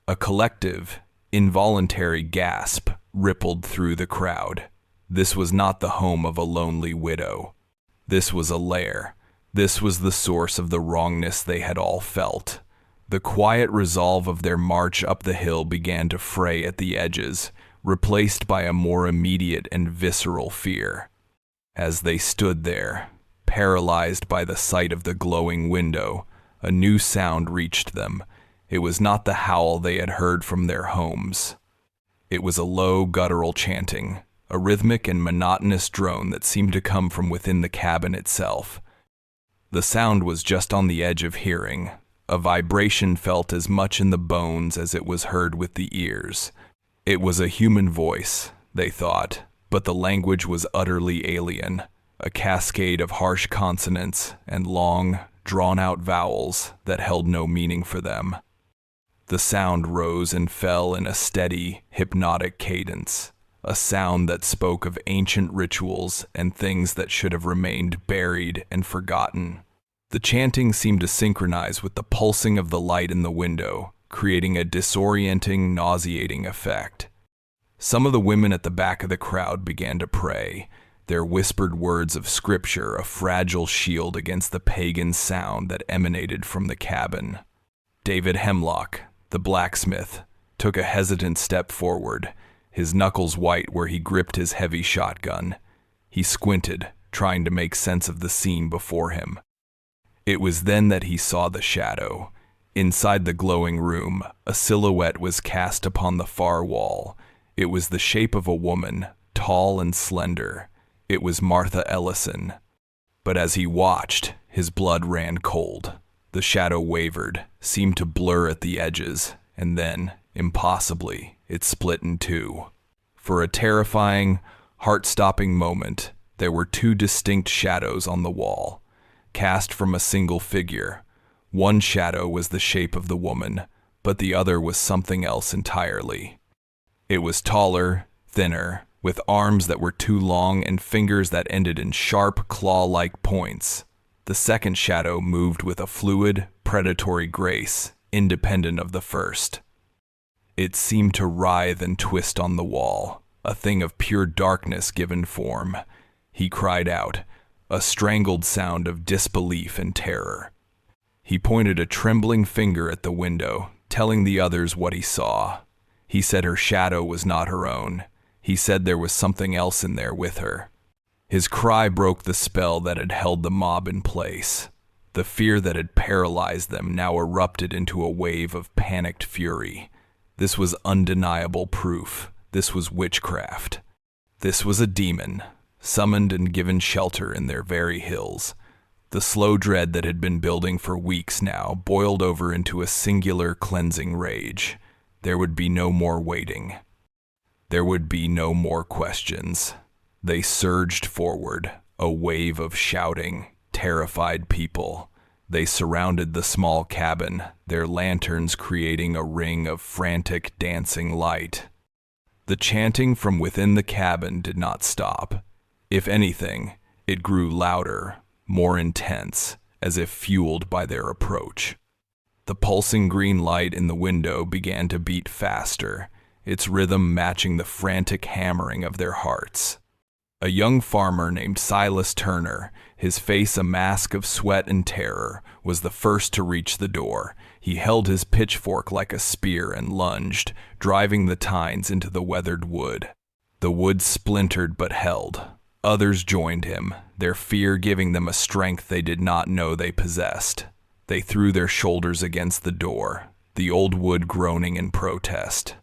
A collective, involuntary gasp rippled through the crowd. This was not the home of a lonely widow. This was a lair. This was the source of the wrongness they had all felt. The quiet resolve of their march up the hill began to fray at the edges, replaced by a more immediate and visceral fear. As they stood there, paralyzed by the sight of the glowing window, a new sound reached them. It was not the howl they had heard from their homes. It was a low, guttural chanting, a rhythmic and monotonous drone that seemed to come from within the cabin itself. The sound was just on the edge of hearing, a vibration felt as much in the bones as it was heard with the ears. It was a human voice, they thought, but the language was utterly alien, a cascade of harsh consonants and long, drawn-out vowels that held no meaning for them. The sound rose and fell in a steady, hypnotic cadence, a sound that spoke of ancient rituals and things that should have remained buried and forgotten. The chanting seemed to synchronize with the pulsing of the light in the window, creating a disorienting, nauseating effect. Some of the women at the back of the crowd began to pray, their whispered words of scripture a fragile shield against the pagan sound that emanated from the cabin. David Hemlock, the blacksmith, took a hesitant step forward, his knuckles white where he gripped his heavy shotgun. He squinted, trying to make sense of the scene before him. It was then that he saw the shadow. Inside the glowing room, a silhouette was cast upon the far wall. It was the shape of a woman, tall and slender. It was Martha Ellison. But as he watched, his blood ran cold. The shadow wavered, seemed to blur at the edges, and then, impossibly, it split in two. For a terrifying, heart-stopping moment, there were two distinct shadows on the wall, cast from a single figure. One shadow was the shape of the woman, but the other was something else entirely. It was taller, thinner, with arms that were too long and fingers that ended in sharp, claw-like points. The second shadow moved with a fluid, predatory grace, independent of the first. It seemed to writhe and twist on the wall, a thing of pure darkness given form. He cried out, a strangled sound of disbelief and terror. He pointed a trembling finger at the window, telling the others what he saw. He said her shadow was not her own. He said there was something else in there with her. His cry broke the spell that had held the mob in place. The fear that had paralyzed them now erupted into a wave of panicked fury. This was undeniable proof. This was witchcraft. This was a demon, summoned and given shelter in their very hills. The slow dread that had been building for weeks now boiled over into a singular cleansing rage. There would be no more waiting. There would be no more questions. They surged forward, a wave of shouting, terrified people. They surrounded the small cabin, their lanterns creating a ring of frantic, dancing light. The chanting from within the cabin did not stop. If anything, it grew louder, more intense, as if fueled by their approach. The pulsing green light in the window began to beat faster, its rhythm matching the frantic hammering of their hearts. A young farmer named Silas Turner, his face a mask of sweat and terror, was the first to reach the door. He held his pitchfork like a spear and lunged, driving the tines into the weathered wood. The wood splintered but held. Others joined him, their fear giving them a strength they did not know they possessed. They threw their shoulders against the door, the old wood groaning in protest.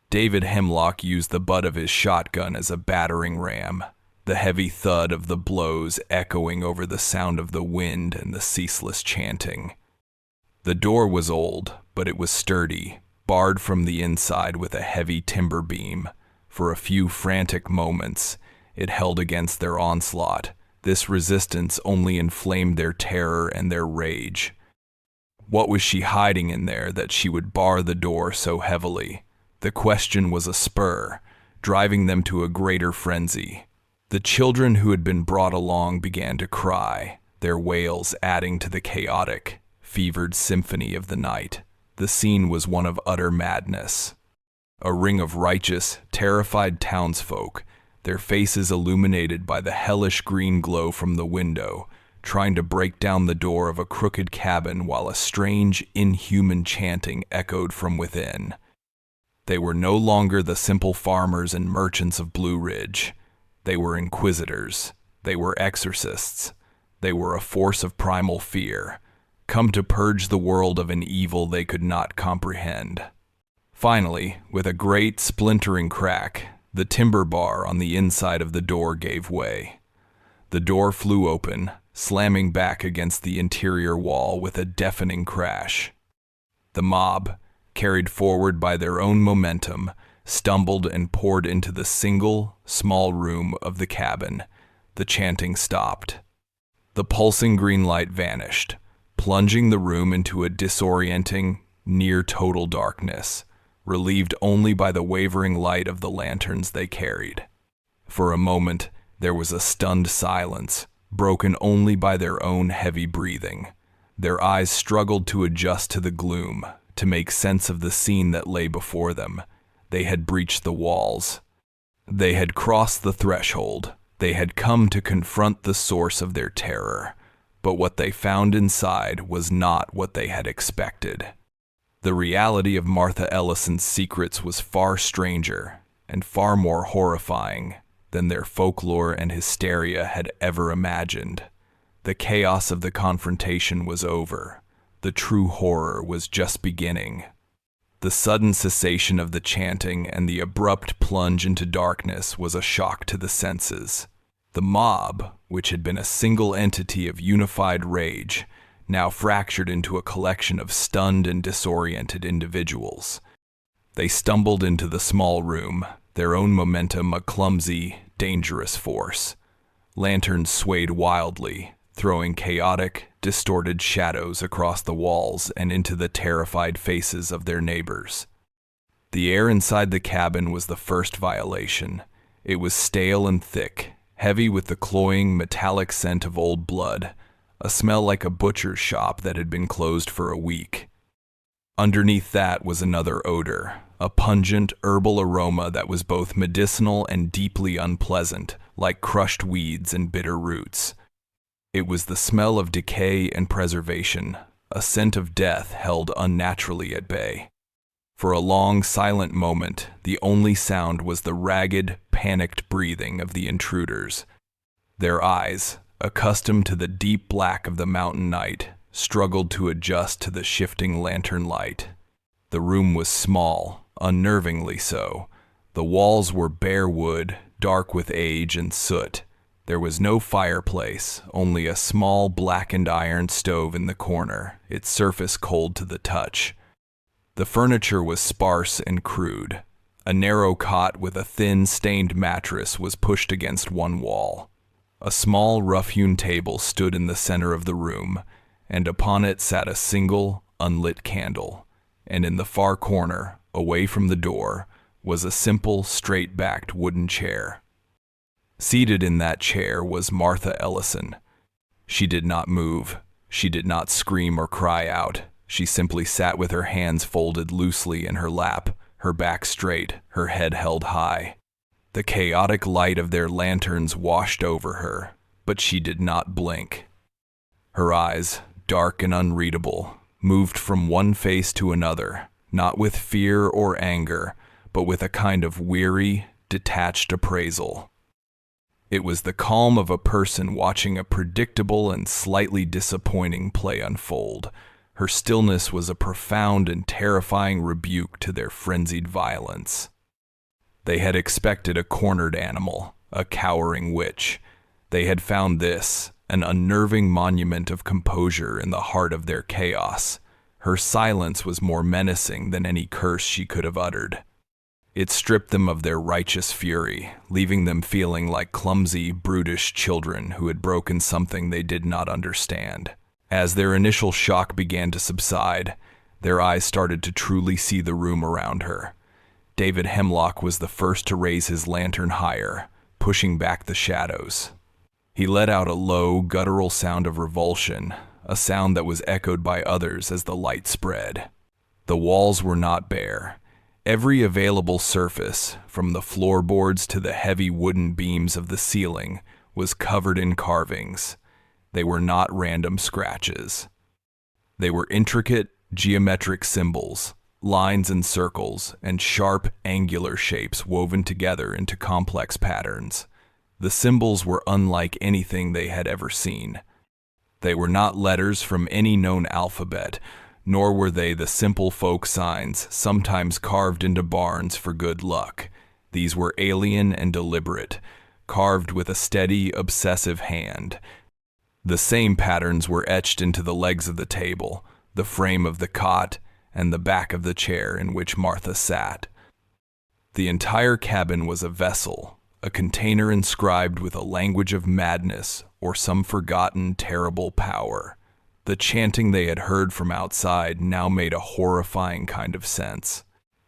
David Hemlock used the butt of his shotgun as a battering ram, the heavy thud of the blows echoing over the sound of the wind and the ceaseless chanting. The door was old, but it was sturdy, barred from the inside with a heavy timber beam. For a few frantic moments, it held against their onslaught. This resistance only inflamed their terror and their rage. What was she hiding in there that she would bar the door so heavily? The question was a spur, driving them to a greater frenzy. The children who had been brought along began to cry, their wails adding to the chaotic, fevered symphony of the night. The scene was one of utter madness. A ring of righteous, terrified townsfolk, their faces illuminated by the hellish green glow from the window, trying to break down the door of a crooked cabin while a strange, inhuman chanting echoed from within. They were no longer the simple farmers and merchants of Blue Ridge. They were inquisitors. They were exorcists. They were a force of primal fear, come to purge the world of an evil they could not comprehend. Finally, with a great splintering crack, the timber bar on the inside of the door gave way. The door flew open, slamming back against the interior wall with a deafening crash. The mob, carried forward by their own momentum, stumbled and poured into the single, small room of the cabin. The chanting stopped. The pulsing green light vanished, plunging the room into a disorienting, near-total darkness, relieved only by the wavering light of the lanterns they carried. For a moment, there was a stunned silence, broken only by their own heavy breathing. Their eyes struggled to adjust to the gloom, to make sense of the scene that lay before them. They had breached the walls. They had crossed the threshold. They had come to confront the source of their terror. But what they found inside was not what they had expected. The reality of Martha Ellison's secrets was far stranger and far more horrifying than their folklore and hysteria had ever imagined. The chaos of the confrontation was over. The true horror was just beginning. The sudden cessation of the chanting and the abrupt plunge into darkness was a shock to the senses. The mob, which had been a single entity of unified rage, now fractured into a collection of stunned and disoriented individuals. They stumbled into the small room, their own momentum a clumsy, dangerous force. Lanterns swayed wildly, throwing chaotic, distorted shadows across the walls and into the terrified faces of their neighbors. The air inside the cabin was the first violation. It was stale and thick, heavy with the cloying, metallic scent of old blood, a smell like a butcher's shop that had been closed for a week. Underneath that was another odor, a pungent herbal aroma that was both medicinal and deeply unpleasant, like crushed weeds and bitter roots. It was the smell of decay and preservation, a scent of death held unnaturally at bay. For a long, silent moment, the only sound was the ragged, panicked breathing of the intruders. Their eyes, accustomed to the deep black of the mountain night, struggled to adjust to the shifting lantern light. The room was small, unnervingly so. The walls were bare wood, dark with age and soot. There was no fireplace, only a small blackened iron stove in the corner, its surface cold to the touch. The furniture was sparse and crude. A narrow cot with a thin, stained mattress was pushed against one wall. A small, rough-hewn table stood in the center of the room, and upon it sat a single, unlit candle. And in the far corner, away from the door, was a simple, straight-backed wooden chair. Seated in that chair was Martha Ellison. She did not move. She did not scream or cry out. She simply sat with her hands folded loosely in her lap, her back straight, her head held high. The chaotic light of their lanterns washed over her, but she did not blink. Her eyes, dark and unreadable, moved from one face to another, not with fear or anger, but with a kind of weary, detached appraisal. It was the calm of a person watching a predictable and slightly disappointing play unfold. Her stillness was a profound and terrifying rebuke to their frenzied violence. They had expected a cornered animal, a cowering witch. They had found this, an unnerving monument of composure in the heart of their chaos. Her silence was more menacing than any curse she could have uttered. It stripped them of their righteous fury, leaving them feeling like clumsy, brutish children who had broken something they did not understand. As their initial shock began to subside, their eyes started to truly see the room around her. David Hemlock was the first to raise his lantern higher, pushing back the shadows. He let out a low, guttural sound of revulsion, a sound that was echoed by others as the light spread. The walls were not bare. Every available surface, from the floorboards to the heavy wooden beams of the ceiling, was covered in carvings. They were not random scratches. They were intricate, geometric symbols, lines and circles, and sharp, angular shapes woven together into complex patterns. The symbols were unlike anything they had ever seen. They were not letters from any known alphabet, nor were they the simple folk signs sometimes carved into barns for good luck. These were alien and deliberate, carved with a steady, obsessive hand. The same patterns were etched into the legs of the table, the frame of the cot, and the back of the chair in which Martha sat. The entire cabin was a vessel, a container inscribed with a language of madness or some forgotten, terrible power. The chanting they had heard from outside now made a horrifying kind of sense.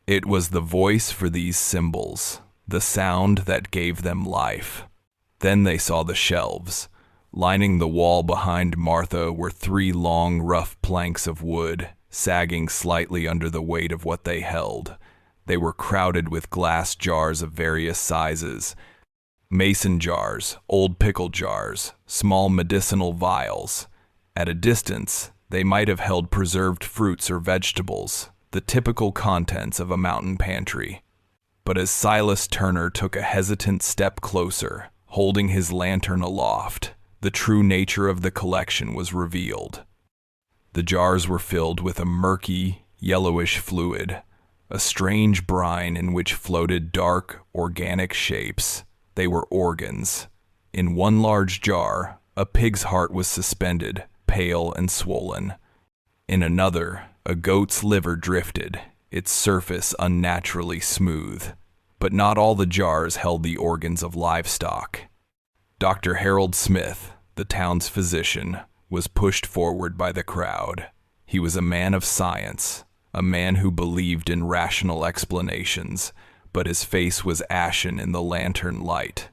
It was the voice for these symbols, the sound that gave them life. Then they saw the shelves. Lining the wall behind Martha were 3 long, rough planks of wood, sagging slightly under the weight of what they held. They were crowded with glass jars of various sizes. Mason jars, old pickle jars, small medicinal vials. At a distance, they might have held preserved fruits or vegetables, the typical contents of a mountain pantry. But as Silas Turner took a hesitant step closer, holding his lantern aloft, the true nature of the collection was revealed. The jars were filled with a murky, yellowish fluid, a strange brine in which floated dark, organic shapes. They were organs. In one large jar, a pig's heart was suspended, pale and swollen. In another, a goat's liver drifted, its surface unnaturally smooth. But not all the jars held the organs of livestock. Dr. Harold Smith, the town's physician, was pushed forward by the crowd. He was a man of science, a man who believed in rational explanations, but his face was ashen in the lantern light.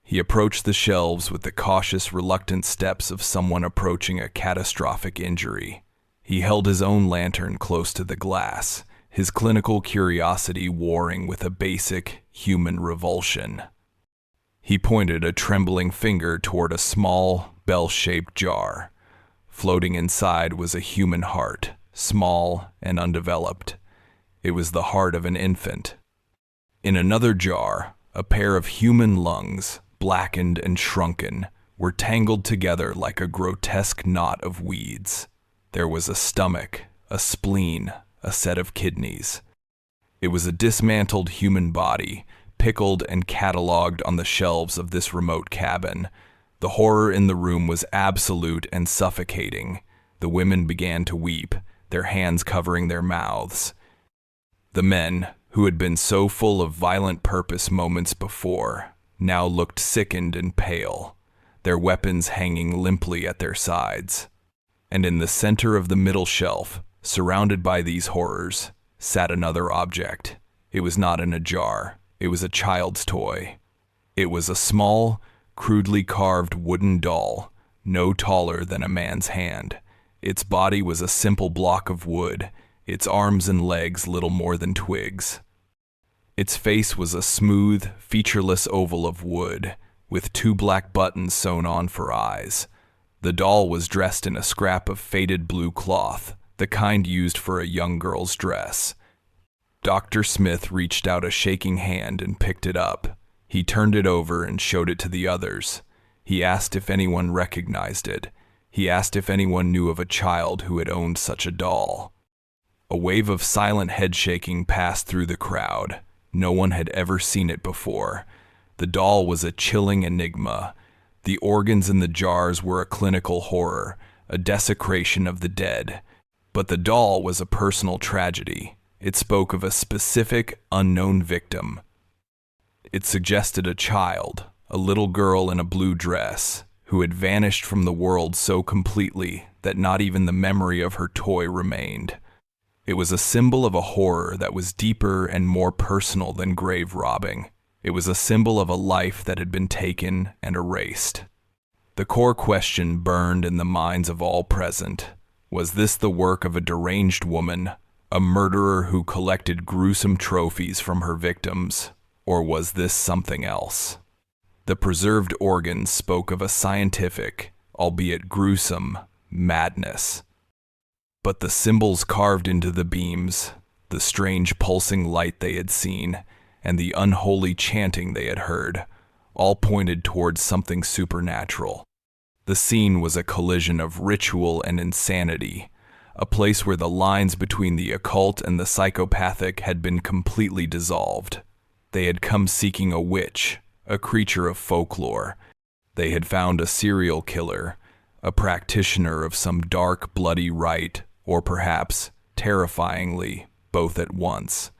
He approached the shelves with the cautious, reluctant steps of someone approaching a catastrophic injury. He held his own lantern close to the glass, his clinical curiosity warring with a basic, human revulsion. He pointed a trembling finger toward a small, bell-shaped jar. Floating inside was a human heart, small and undeveloped. It was the heart of an infant. In another jar, a pair of human lungs, blackened and shrunken, were tangled together like a grotesque knot of weeds. There was a stomach, a spleen, a set of kidneys. It was a dismantled human body, pickled and catalogued on the shelves of this remote cabin. The horror in the room was absolute and suffocating. The women began to weep, their hands covering their mouths. The men, who had been so full of violent purpose moments before, now looked sickened and pale, their weapons hanging limply at their sides. And in the center of the middle shelf, surrounded by these horrors, sat another object. It was not in a jar. It was a child's toy. It was a small, crudely carved wooden doll, no taller than a man's hand. Its body was a simple block of wood, its arms and legs little more than twigs. Its face was a smooth, featureless oval of wood, with 2 black buttons sewn on for eyes. The doll was dressed in a scrap of faded blue cloth, the kind used for a young girl's dress. Dr. Smith reached out a shaking hand and picked it up. He turned it over and showed it to the others. He asked if anyone recognized it. He asked if anyone knew of a child who had owned such a doll. A wave of silent head-shaking passed through the crowd. No one had ever seen it before. The doll was a chilling enigma. The organs in the jars were a clinical horror, a desecration of the dead. But the doll was a personal tragedy. It spoke of a specific, unknown victim. It suggested a child, a little girl in a blue dress, who had vanished from the world so completely that not even the memory of her toy remained. It was a symbol of a horror that was deeper and more personal than grave robbing. It was a symbol of a life that had been taken and erased. The core question burned in the minds of all present. Was this the work of a deranged woman, a murderer who collected gruesome trophies from her victims, or was this something else? The preserved organs spoke of a scientific, albeit gruesome, madness. But the symbols carved into the beams, the strange pulsing light they had seen, and the unholy chanting they had heard, all pointed towards something supernatural. The scene was a collision of ritual and insanity, a place where the lines between the occult and the psychopathic had been completely dissolved. They had come seeking a witch, a creature of folklore. They had found a serial killer, a practitioner of some dark, bloody rite, or perhaps, terrifyingly, both at once.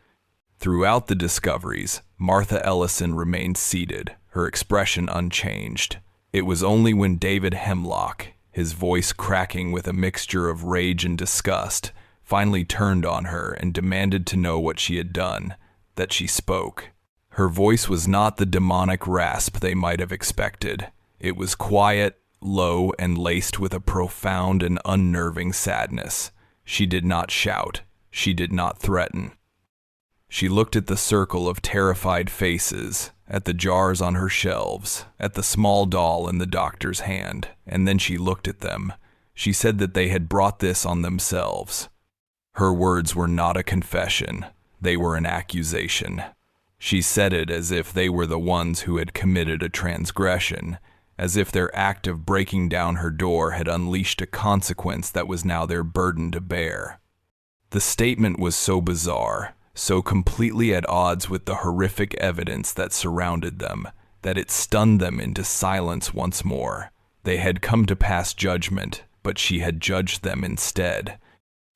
Throughout the discoveries, Martha Ellison remained seated, her expression unchanged. It was only when David Hemlock, his voice cracking with a mixture of rage and disgust, finally turned on her and demanded to know what she had done, that she spoke. Her voice was not the demonic rasp they might have expected. It was quiet, low, and laced with a profound and unnerving sadness. She did not shout. She did not threaten. She looked at the circle of terrified faces, at the jars on her shelves, at the small doll in the doctor's hand, and then she looked at them. She said that they had brought this on themselves. Her words were not a confession. They were an accusation. She said it as if they were the ones who had committed a transgression, as if their act of breaking down her door had unleashed a consequence that was now their burden to bear. The statement was so bizarre, so completely at odds with the horrific evidence that surrounded them, that it stunned them into silence once more. They had come to pass judgment, but she had judged them instead.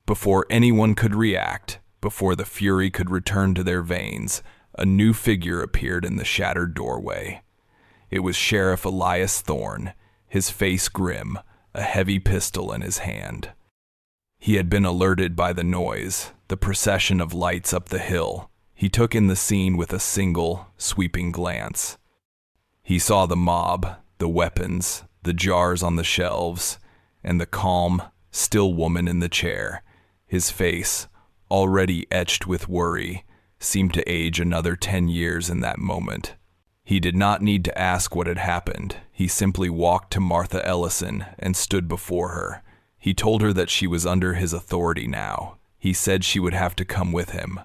Before anyone could react, before the fury could return to their veins, a new figure appeared in the shattered doorway. It was Sheriff Elias Thorne, his face grim, a heavy pistol in his hand. He had been alerted by the noise, the procession of lights up the hill. He took in the scene with a single, sweeping glance. He saw the mob, the weapons, the jars on the shelves, and the calm, still woman in the chair. His face, already etched with worry, seemed to age another 10 years in that moment. He did not need to ask what had happened. He simply walked to Martha Ellison and stood before her. He told her that she was under his authority now. He said she would have to come with him.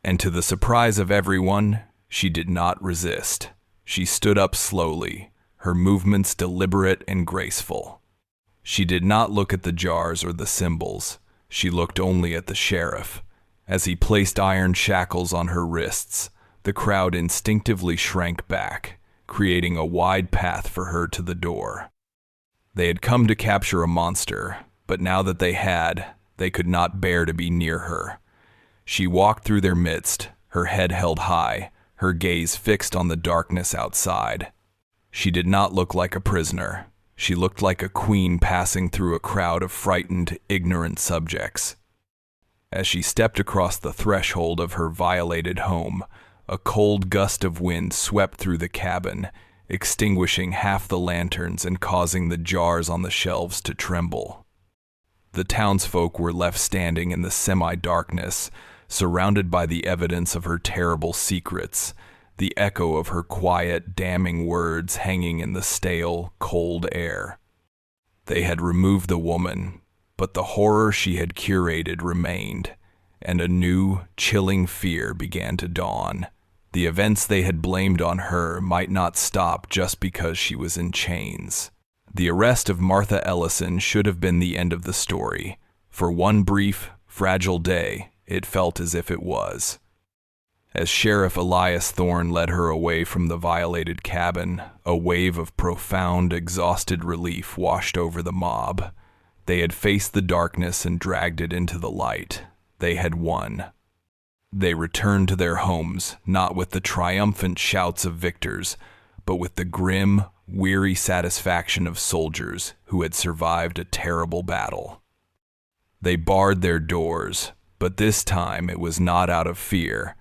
And to the surprise of everyone, she did not resist. She stood up slowly, her movements deliberate and graceful. She did not look at the jars or the symbols. She looked only at the sheriff. As he placed iron shackles on her wrists, the crowd instinctively shrank back, creating a wide path for her to the door. They had come to capture a monster, but now that they could not bear to be near her. She walked through their midst, her head held high, her gaze fixed on the darkness outside. She did not look like a prisoner. She looked like a queen passing through a crowd of frightened, ignorant subjects. As she stepped across the threshold of her violated home, a cold gust of wind swept through the cabin, extinguishing half the lanterns and causing the jars on the shelves to tremble. The townsfolk were left standing in the semi-darkness, surrounded by the evidence of her terrible secrets, the echo of her quiet, damning words hanging in the stale, cold air. They had removed the woman, but the horror she had curated remained, and a new, chilling fear began to dawn. The events they had blamed on her might not stop just because she was in chains. The arrest of Martha Ellison should have been the end of the story. For one brief, fragile day, it felt as if it was. As Sheriff Elias Thorne led her away from the violated cabin, a wave of profound, exhausted relief washed over the mob. They had faced the darkness and dragged it into the light. They had won. They returned to their homes, not with the triumphant shouts of victors, but with the grim, weary satisfaction of soldiers who had survived a terrible battle. They barred their doors, but this time it was not out of fear,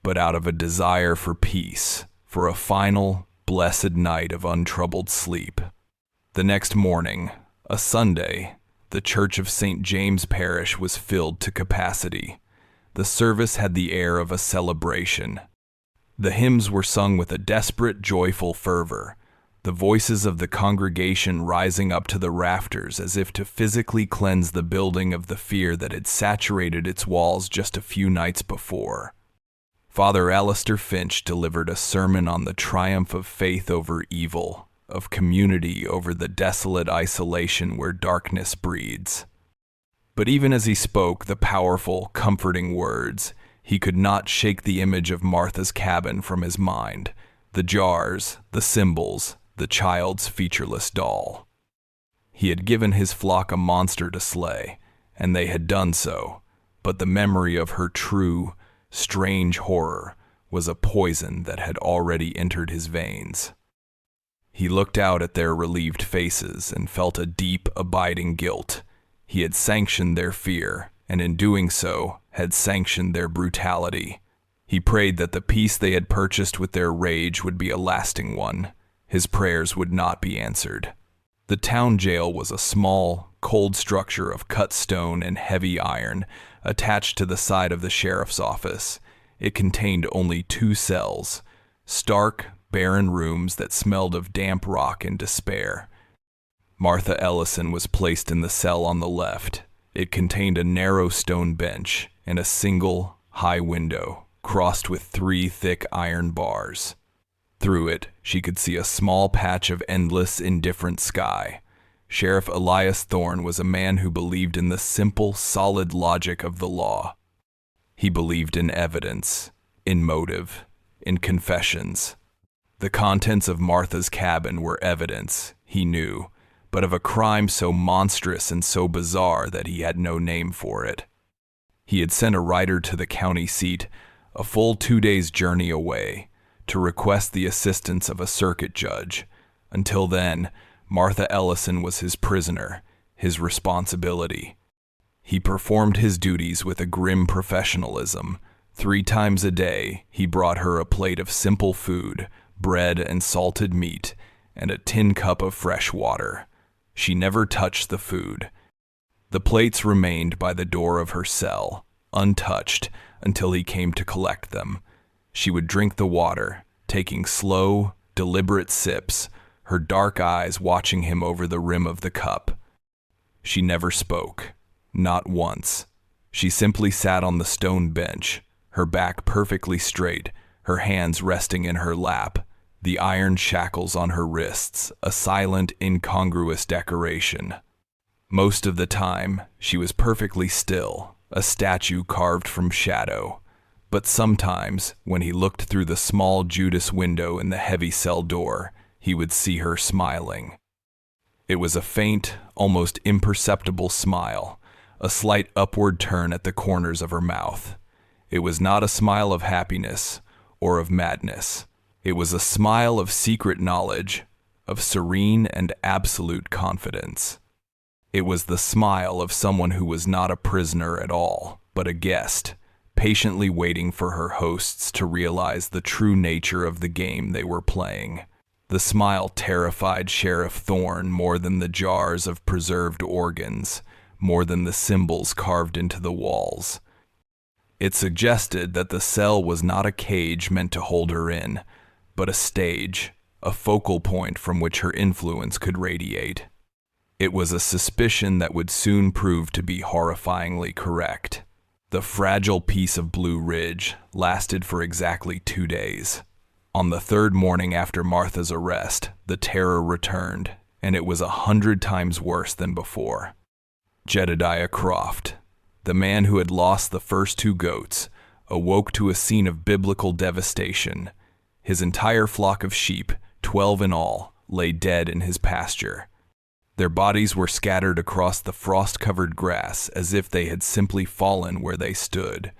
but out of a desire for peace, for a final, blessed night of untroubled sleep. The next morning, a Sunday, the Church of St. James Parish was filled to capacity. The service had the air of a celebration. The hymns were sung with a desperate, joyful fervor, the voices of the congregation rising up to the rafters as if to physically cleanse the building of the fear that had saturated its walls just a few nights before. Father Alistair Finch delivered a sermon on the triumph of faith over evil, of community over the desolate isolation where darkness breeds. But even as he spoke the powerful, comforting words, he could not shake the image of Martha's cabin from his mind, the jars, the symbols, the child's featureless doll. He had given his flock a monster to slay, and they had done so, but the memory of her true, strange horror was a poison that had already entered his veins. He looked out at their relieved faces and felt a deep, abiding guilt. He had sanctioned their fear, and in doing so, had sanctioned their brutality. He prayed that the peace they had purchased with their rage would be a lasting one. His prayers would not be answered. The town jail was a small, cold structure of cut stone and heavy iron attached to the side of the sheriff's office. It contained only 2 cells, stark, barren rooms that smelled of damp rock and despair. Martha Ellison was placed in the cell on the left. It contained a narrow stone bench and a single, high window, crossed with 3 thick iron bars. Through it, she could see a small patch of endless, indifferent sky. Sheriff Elias Thorne was a man who believed in the simple, solid logic of the law. He believed in evidence, in motive, in confessions. The contents of Martha's cabin were evidence, he knew, but of a crime so monstrous and so bizarre that he had no name for it. He had sent a writer to the county seat, a full 2 days' journey away, to request the assistance of a circuit judge. Until then, Martha Ellison was his prisoner, his responsibility. He performed his duties with a grim professionalism. 3 times a day, he brought her a plate of simple food, bread and salted meat, and a tin cup of fresh water. She never touched the food. The plates remained by the door of her cell, untouched, until he came to collect them. She would drink the water, taking slow, deliberate sips, her dark eyes watching him over the rim of the cup. She never spoke. Not once. She simply sat on the stone bench, her back perfectly straight, her hands resting in her lap, the iron shackles on her wrists, a silent, incongruous decoration. Most of the time, she was perfectly still, a statue carved from shadow. But sometimes, when he looked through the small Judas window in the heavy cell door, he would see her smiling. It was a faint, almost imperceptible smile, a slight upward turn at the corners of her mouth. It was not a smile of happiness or of madness. It was a smile of secret knowledge, of serene and absolute confidence. It was the smile of someone who was not a prisoner at all, but a guest, patiently waiting for her hosts to realize the true nature of the game they were playing. The smile terrified Sheriff Thorne more than the jars of preserved organs, more than the symbols carved into the walls. It suggested that the cell was not a cage meant to hold her in, but a stage, a focal point from which her influence could radiate. It was a suspicion that would soon prove to be horrifyingly correct. The fragile piece of Blue Ridge lasted for exactly 2 days. On the third morning after Martha's arrest, the terror returned, and it was 100 times worse than before. Jedediah Croft, the man who had lost the first 2 goats, awoke to a scene of biblical devastation. His entire flock of sheep, 12 in all, lay dead in his pasture. Their bodies were scattered across the frost-covered grass as if they had simply fallen where they stood.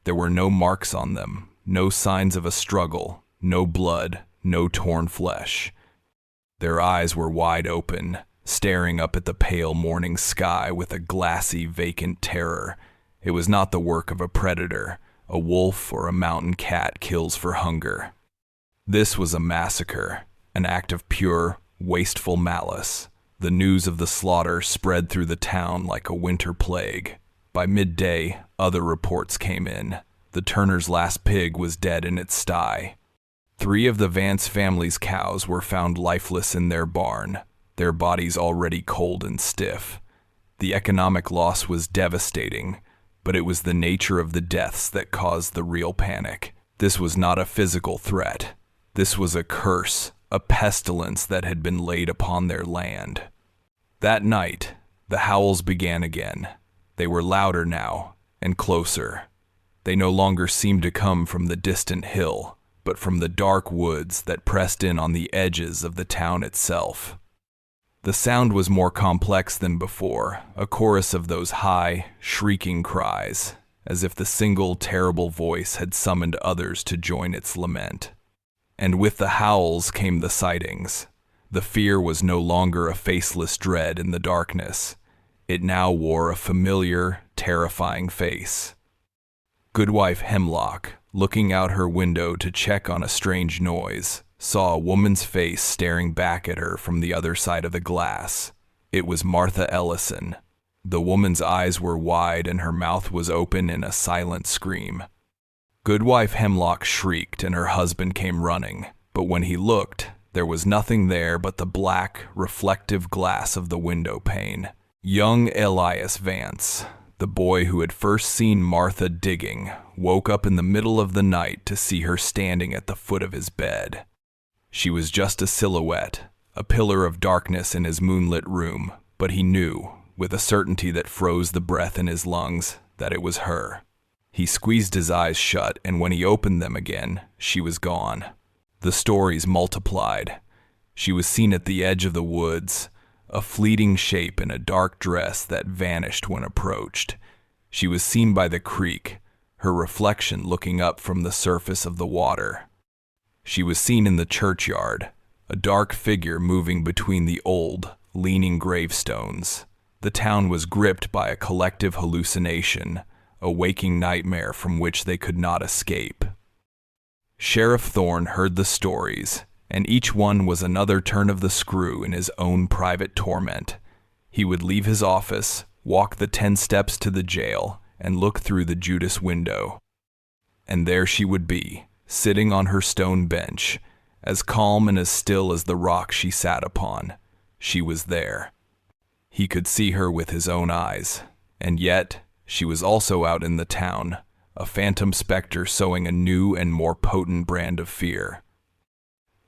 There were no marks on them, no signs of a struggle, no blood, no torn flesh. Their eyes were wide open, staring up at the pale morning sky with a glassy, vacant terror. It was not the work of a predator. A wolf or a mountain cat kills for hunger. This was a massacre, an act of pure, wasteful malice. The news of the slaughter spread through the town like a winter plague. By midday, other reports came in. The Turner's last pig was dead in its sty. 3 of the Vance family's cows were found lifeless in their barn, their bodies already cold and stiff. The economic loss was devastating, but it was the nature of the deaths that caused the real panic. This was not a physical threat. This was a curse, a pestilence that had been laid upon their land. That night, the howls began again. They were louder now, and closer. They no longer seemed to come from the distant hill, but from the dark woods that pressed in on the edges of the town itself. The sound was more complex than before, a chorus of those high, shrieking cries, as if the single terrible voice had summoned others to join its lament. And with the howls came the sightings. The fear was no longer a faceless dread in the darkness. It now wore a familiar, terrifying face. Goodwife Hemlock, looking out her window to check on a strange noise, saw a woman's face staring back at her from the other side of the glass. It was Martha Ellison. The woman's eyes were wide and her mouth was open in a silent scream. Goodwife Hemlock shrieked and her husband came running, but when he looked, there was nothing there but the black, reflective glass of the window pane. Young Elias Vance, the boy who had first seen Martha digging, woke up in the middle of the night to see her standing at the foot of his bed. She was just a silhouette, a pillar of darkness in his moonlit room, but he knew, with a certainty that froze the breath in his lungs, that it was her. He squeezed his eyes shut, and when he opened them again, she was gone. The stories multiplied. She was seen at the edge of the woods, a fleeting shape in a dark dress that vanished when approached. She was seen by the creek, her reflection looking up from the surface of the water. She was seen in the churchyard, a dark figure moving between the old, leaning gravestones. The town was gripped by a collective hallucination, a waking nightmare from which they could not escape. Sheriff Thorne heard the stories, and each one was another turn of the screw in his own private torment. He would leave his office, walk the 10 steps to the jail, and look through the Judas window. And there she would be, sitting on her stone bench, as calm and as still as the rock she sat upon. She was there. He could see her with his own eyes, and yet she was also out in the town, a phantom specter sowing a new and more potent brand of fear.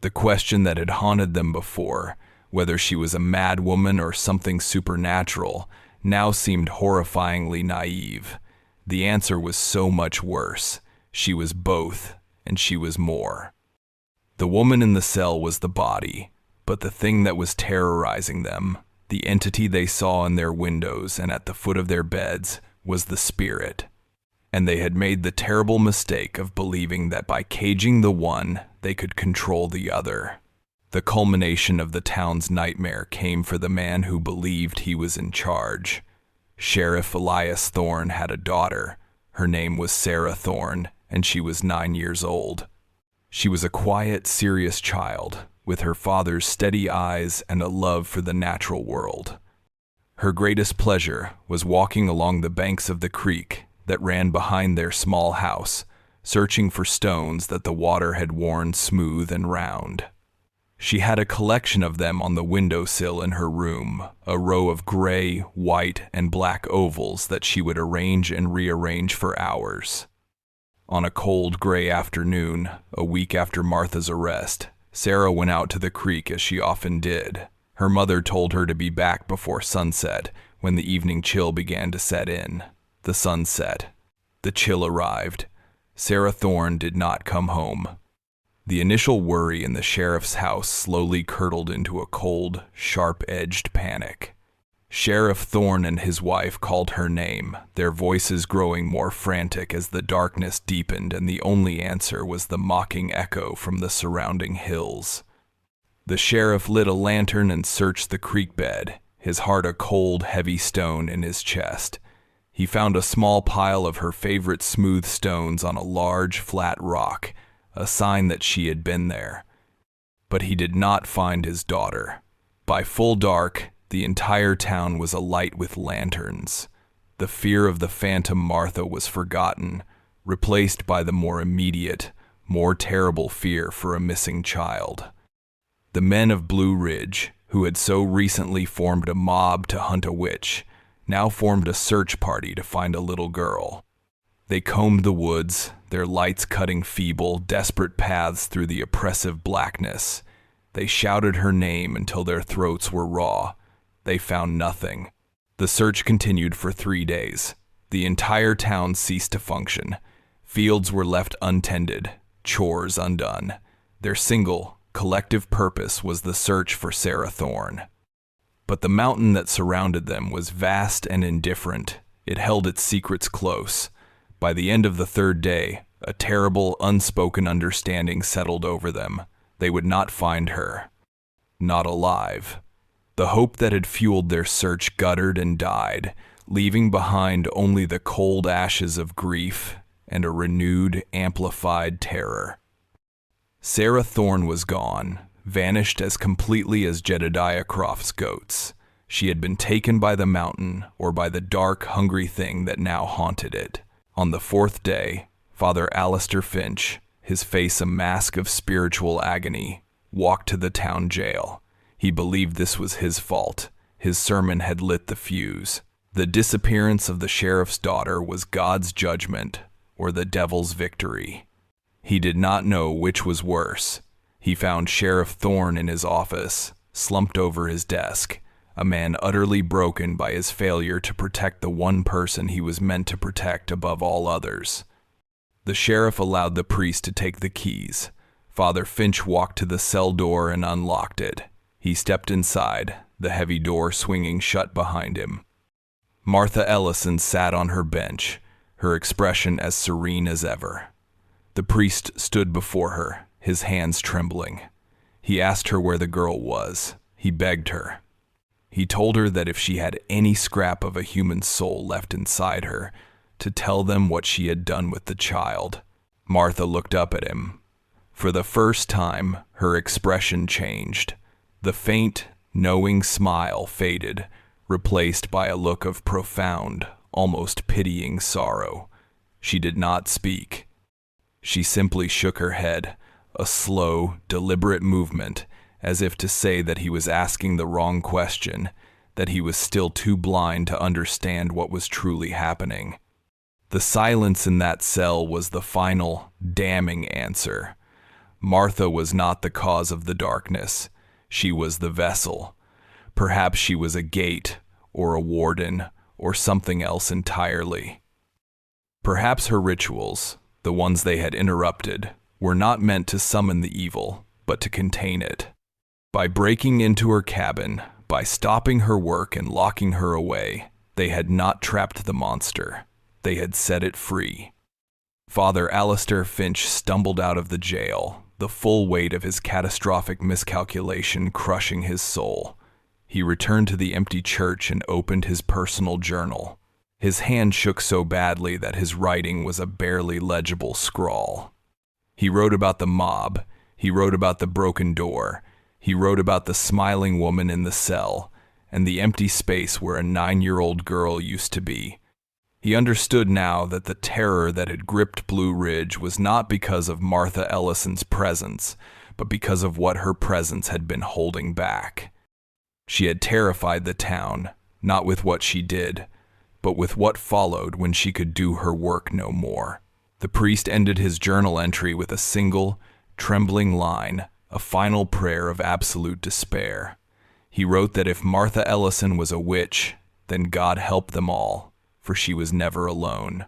The question that had haunted them before, whether she was a mad woman or something supernatural, now seemed horrifyingly naive. The answer was so much worse. She was both, and she was more. The woman in the cell was the body, but the thing that was terrorizing them, the entity they saw in their windows and at the foot of their beds, was the spirit. And they had made the terrible mistake of believing that by caging the one, they could control the other. The culmination of the town's nightmare came for the man who believed he was in charge. Sheriff Elias Thorne had a daughter. Her name was Sarah Thorne, and she was 9 years old. She was a quiet, serious child, with her father's steady eyes and a love for the natural world. Her greatest pleasure was walking along the banks of the creek that ran behind their small house, searching for stones that the water had worn smooth and round. She had a collection of them on the windowsill in her room, a row of gray, white, and black ovals that she would arrange and rearrange for hours. On a cold, gray afternoon, a week after Martha's arrest, Sarah went out to the creek as she often did. Her mother told her to be back before sunset, when the evening chill began to set in. The sun set. The chill arrived. Sarah Thorne did not come home. The initial worry in the sheriff's house slowly curdled into a cold, sharp-edged panic. Sheriff Thorne and his wife called her name, their voices growing more frantic as the darkness deepened, and the only answer was the mocking echo from the surrounding hills. The sheriff lit a lantern and searched the creek bed, his heart a cold, heavy stone in his chest. He found a small pile of her favorite smooth stones on a large, flat rock, a sign that she had been there. But he did not find his daughter. By full dark, the entire town was alight with lanterns. The fear of the phantom Martha was forgotten, replaced by the more immediate, more terrible fear for a missing child. The men of Blue Ridge, who had so recently formed a mob to hunt a witch, now formed a search party to find a little girl. They combed the woods, their lights cutting feeble, desperate paths through the oppressive blackness. They shouted her name until their throats were raw. They found nothing. The search continued for 3 days. The entire town ceased to function. Fields were left untended, chores undone. Their single, collective purpose was the search for Sarah Thorne. But the mountain that surrounded them was vast and indifferent. It held its secrets close. By the end of the 3rd day, a terrible, unspoken understanding settled over them. They would not find her. Not alive. The hope that had fueled their search guttered and died, leaving behind only the cold ashes of grief and a renewed, amplified terror. Sarah Thorne was gone, vanished as completely as Jedediah Croft's goats. She had been taken by the mountain or by the dark, hungry thing that now haunted it. On the 4th day, Father Alistair Finch, his face a mask of spiritual agony, walked to the town jail. He believed this was his fault. His sermon had lit the fuse. The disappearance of the sheriff's daughter was God's judgment or the devil's victory. He did not know which was worse. He found Sheriff Thorne in his office, slumped over his desk, a man utterly broken by his failure to protect the one person he was meant to protect above all others. The sheriff allowed the priest to take the keys. Father Finch walked to the cell door and unlocked it. He stepped inside, the heavy door swinging shut behind him. Martha Ellison sat on her bench, her expression as serene as ever. The priest stood before her, his hands trembling. He asked her where the girl was. He begged her. He told her that if she had any scrap of a human soul left inside her, to tell them what she had done with the child. Martha looked up at him. For the first time, her expression changed. The faint, knowing smile faded, replaced by a look of profound, almost pitying sorrow. She did not speak. She simply shook her head, a slow, deliberate movement, as if to say that he was asking the wrong question, that he was still too blind to understand what was truly happening. The silence in that cell was the final, damning answer. Martha was not the cause of the darkness. She was the vessel. Perhaps she was a gate, or a warden, or something else entirely. Perhaps her rituals, the ones they had interrupted, were not meant to summon the evil, but to contain it. By breaking into her cabin, by stopping her work and locking her away, they had not trapped the monster. They had set it free. Father Alistair Finch stumbled out of the jail, the full weight of his catastrophic miscalculation crushing his soul. He returned to the empty church and opened his personal journal. His hand shook so badly that his writing was a barely legible scrawl. He wrote about the mob. He wrote about the broken door. He wrote about the smiling woman in the cell and the empty space where a 9-year-old girl used to be. He understood now that the terror that had gripped Blue Ridge was not because of Martha Ellison's presence, but because of what her presence had been holding back. She had terrified the town, not with what she did, but with what followed when she could do her work no more. The priest ended his journal entry with a single, trembling line, a final prayer of absolute despair. He wrote that if Martha Ellison was a witch, then God help them all, for she was never alone.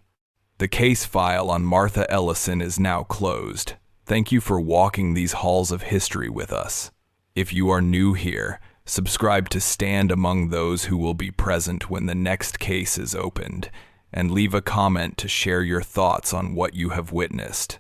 The case file on Martha Ellison is now closed. Thank you for walking these halls of history with us. If you are new here, subscribe to stand among those who will be present when the next case is opened, and leave a comment to share your thoughts on what you have witnessed.